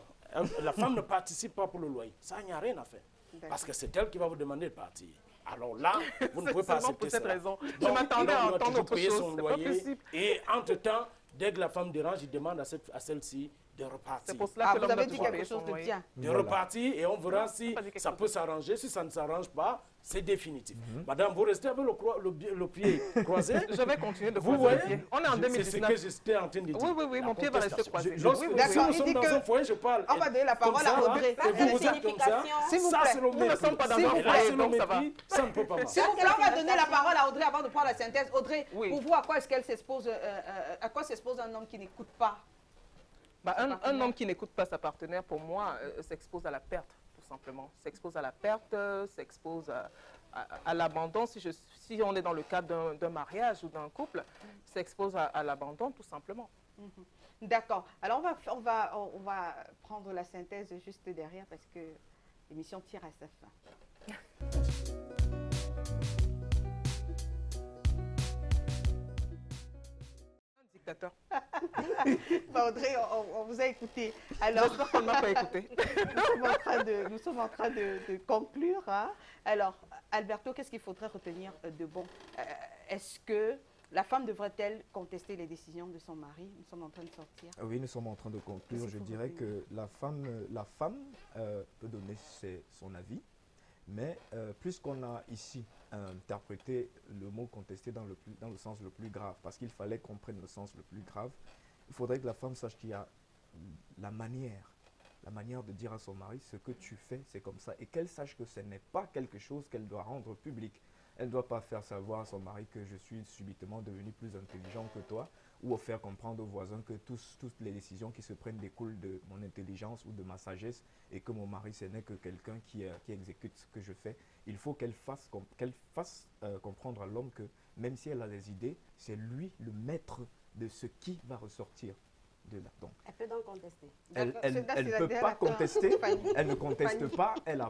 la femme ne participe pas pour le loyer. Ça, il n'y a rien à faire. Parce que c'est elle qui va vous demander de partir. Alors là, vous ne pouvez pas accepter pour cette cela. raison. Donc, je m'attendais à entendre autre chose. Son loyer, et entre-temps, dès que la femme dérange, il demande à celle-ci de repartir. C'est pour cela que vous avez dit quelque chose de bien. De repartir et on verra si ça peut s'arranger. Si ça ne s'arrange pas, c'est définitif. Madame, vous restez avec le pied croisé. Je vais continuer de vous croiser voyez, le pied. On est en 2019. C'est ce que j'étais en train de dire. Oui, mon pied va rester croisé. Si nous sommes dans un foyer, je parle. On va donner la parole à Audrey. Et vous êtes comme ça. Ça, c'est le mépris. Nous ne sommes pas dans un foyer, donc ça va. Ça ne peut pas marcher. Là, on va donner la parole à Audrey avant de prendre la synthèse. Audrey, pour vous, à quoi est-ce qu'elle s'expose, à quoi s'expose un homme qui n'écoute pas? Un homme qui n'écoute pas sa partenaire, pour moi, s'expose à la perte, tout simplement. S'expose à la perte, s'expose à l'abandon. Si on est dans le cadre d'un mariage ou d'un couple, s'expose à l'abandon, tout simplement. D'accord. Alors, on va prendre la synthèse juste derrière parce que l'émission tire à sa fin. Audrey, on vous a écouté. Alors, j'espère qu'on ne m'a pas écouté. nous sommes en train de conclure. Hein. Alors, Alberto, qu'est-ce qu'il faudrait retenir de bon? Est-ce que la femme devrait-elle contester les décisions de son mari? Nous sommes en train de sortir. Oui, nous sommes en train de conclure. Je dirais que la femme peut donner son avis, mais puisqu'on a ici interprété le mot contester dans le sens le plus grave, parce qu'il fallait qu'on prenne le sens le plus grave, il faudrait que la femme sache qu'il y a la manière de dire à son mari ce que tu fais, c'est comme ça, et qu'elle sache que ce n'est pas quelque chose qu'elle doit rendre public. Elle ne doit pas faire savoir à son mari que je suis subitement devenu plus intelligent que toi, ou faire comprendre aux voisins que toutes les décisions qui se prennent découlent de mon intelligence ou de ma sagesse, et que mon mari, ce n'est que quelqu'un qui exécute ce que je fais. Il faut qu'elle fasse comprendre à l'homme que même si elle a des idées, c'est lui le maître de ce qui va ressortir de là. Donc, elle peut donc contester. Elle ne peut pas contester, elle ne conteste pas, elle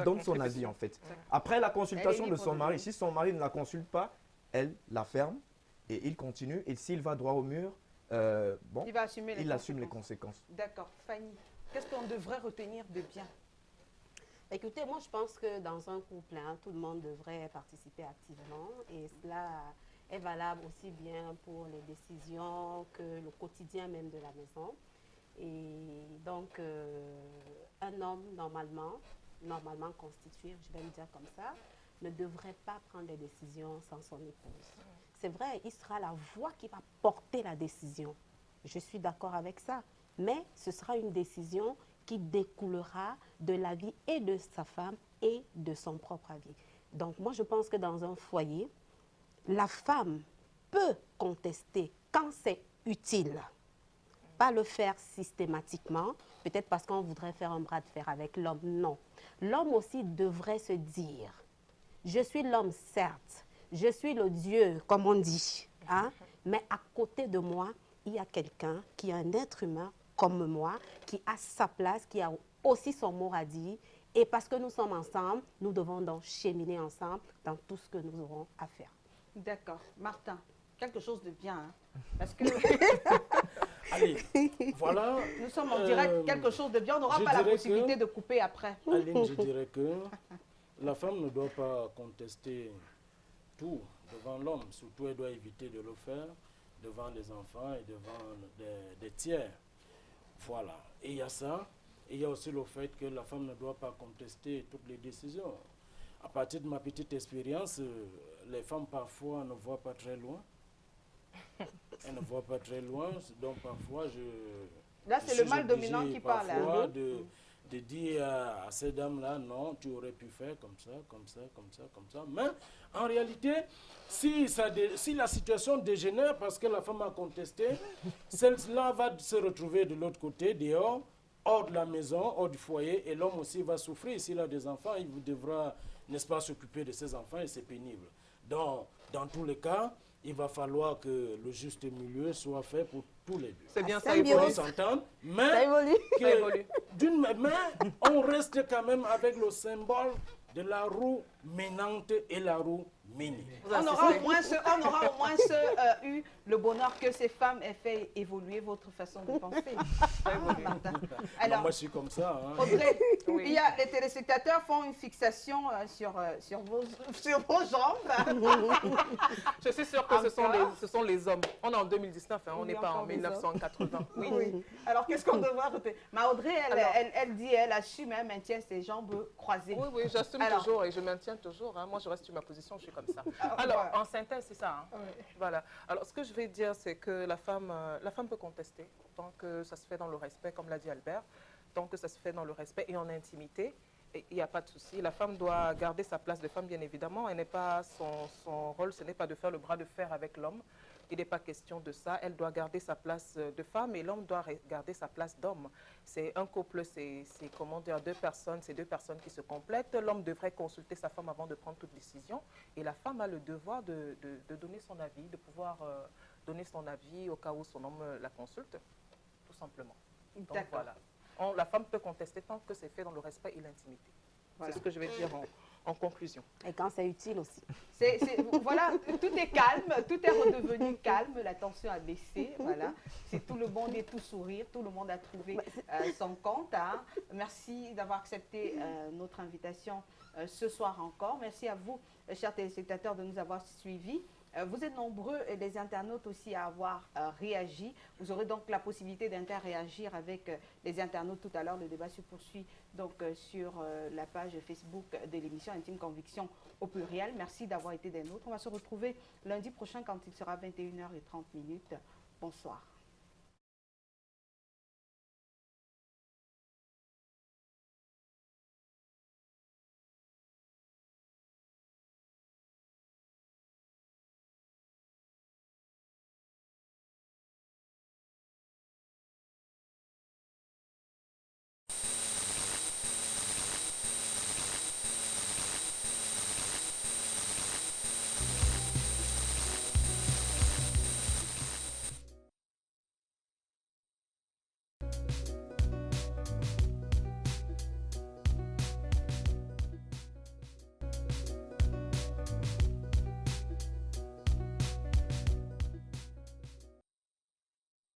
donne son avis en fait. Après la consultation de son mari, si son mari ne la consulte pas, elle la ferme et il continue. Et s'il va droit au mur, il assume les conséquences. D'accord. Fanny, qu'est-ce qu'on devrait retenir de bien? Écoutez, moi je pense que dans un couple, tout le monde devrait participer activement et cela est valable aussi bien pour les décisions que le quotidien même de la maison. Et donc, un homme normalement constitué, je vais le dire comme ça, ne devrait pas prendre des décisions sans son épouse. C'est vrai, il sera la voix qui va porter la décision. Je suis d'accord avec ça. Mais ce sera une décision qui découlera de l'avis et de sa femme et de son propre avis. Donc moi, je pense que dans un foyer, la femme peut contester quand c'est utile. Pas le faire systématiquement, peut-être parce qu'on voudrait faire un bras de fer avec l'homme. Non. L'homme aussi devrait se dire, je suis l'homme, certes, je suis le Dieu, comme on dit, hein, mais à côté de moi, il y a quelqu'un qui est un être humain comme moi, qui a sa place, qui a aussi son mot à dire. Et parce que nous sommes ensemble, nous devons donc cheminer ensemble dans tout ce que nous aurons à faire. D'accord. Martin, quelque chose de bien, hein, parce que Allez, voilà. nous sommes en direct, quelque chose de bien. On n'aura pas la possibilité de couper après. Aline, je dirais que la femme ne doit pas contester tout devant l'homme. Surtout, elle doit éviter de le faire devant les enfants et devant des tiers. Voilà. Et il y a ça. Et il y a aussi le fait que la femme ne doit pas contester toutes les décisions. À partir de ma petite expérience, les femmes parfois ne voient pas très loin. Elles ne voient pas très loin. Donc parfois, là, c'est le mal dominant qui parle. Parfois, de dire à ces dames-là, non, tu aurais pu faire comme ça, comme ça, comme ça, comme ça. Mais en réalité, si la situation dégénère parce que la femme a contesté, celle-là va se retrouver de l'autre côté, dehors, hors de la maison, hors du foyer, et l'homme aussi va souffrir. S'il a des enfants, il devra, n'est-ce pas, s'occuper de ses enfants et c'est pénible. Donc, dans tous les cas, il va falloir que le juste milieu soit fait pour tous les deux. C'est bien, ça évolue. On s'entend, mais ça évolue. D'une main, on reste quand même avec le symbole de la roue menante et la roue menée. On aura au moins eu le bonheur que ces femmes aient fait évoluer votre façon de penser. Alors, moi, je suis comme ça. Hein. Audrey, oui. Les téléspectateurs font une fixation sur vos jambes. Je suis sûre que ce sont les hommes. On est en 2019, hein, on n'est pas en 1980. Oui. Oui. Alors, qu'est-ce qu'on devrait retenir? Audrey, elle dit, elle assume, elle maintient ses jambes croisées. Oui, oui, j'assume toujours et je maintiens toujours. Hein. Moi, je reste sur ma position, je suis comme ça. Alors, en synthèse, c'est ça. Hein. Oui. Voilà. Alors, ce que je vais dire, c'est que la femme peut contester tant que ça se fait dans le respect, comme l'a dit Albert, tant que ça se fait dans le respect et en intimité. Il n'y a pas de souci. La femme doit garder sa place de femme, bien évidemment. Elle n'est pas son rôle, ce n'est pas de faire le bras de fer avec l'homme. Il n'est pas question de ça. Elle doit garder sa place de femme et l'homme doit garder sa place d'homme. C'est un couple, c'est comment dire, c'est deux personnes qui se complètent. L'homme devrait consulter sa femme avant de prendre toute décision. Et la femme a le devoir de donner son avis, de pouvoir donner son avis au cas où son homme la consulte, tout simplement. Donc voilà. La femme peut contester tant que c'est fait dans le respect et l'intimité. Voilà. C'est ce que je vais dire en conclusion. Et quand c'est utile aussi. Voilà, tout est calme, tout est redevenu calme, la tension a baissé, voilà. Tout le monde est tout sourire, tout le monde a trouvé son compte. Hein. Merci d'avoir accepté notre invitation ce soir encore. Merci à vous, chers téléspectateurs, de nous avoir suivis. Vous êtes nombreux, les internautes aussi, à avoir réagi. Vous aurez donc la possibilité d'interréagir avec les internautes tout à l'heure. Le débat se poursuit donc sur la page Facebook de l'émission Intime Conviction au pluriel. Merci d'avoir été des nôtres. On va se retrouver lundi prochain quand il sera 21h30. Bonsoir.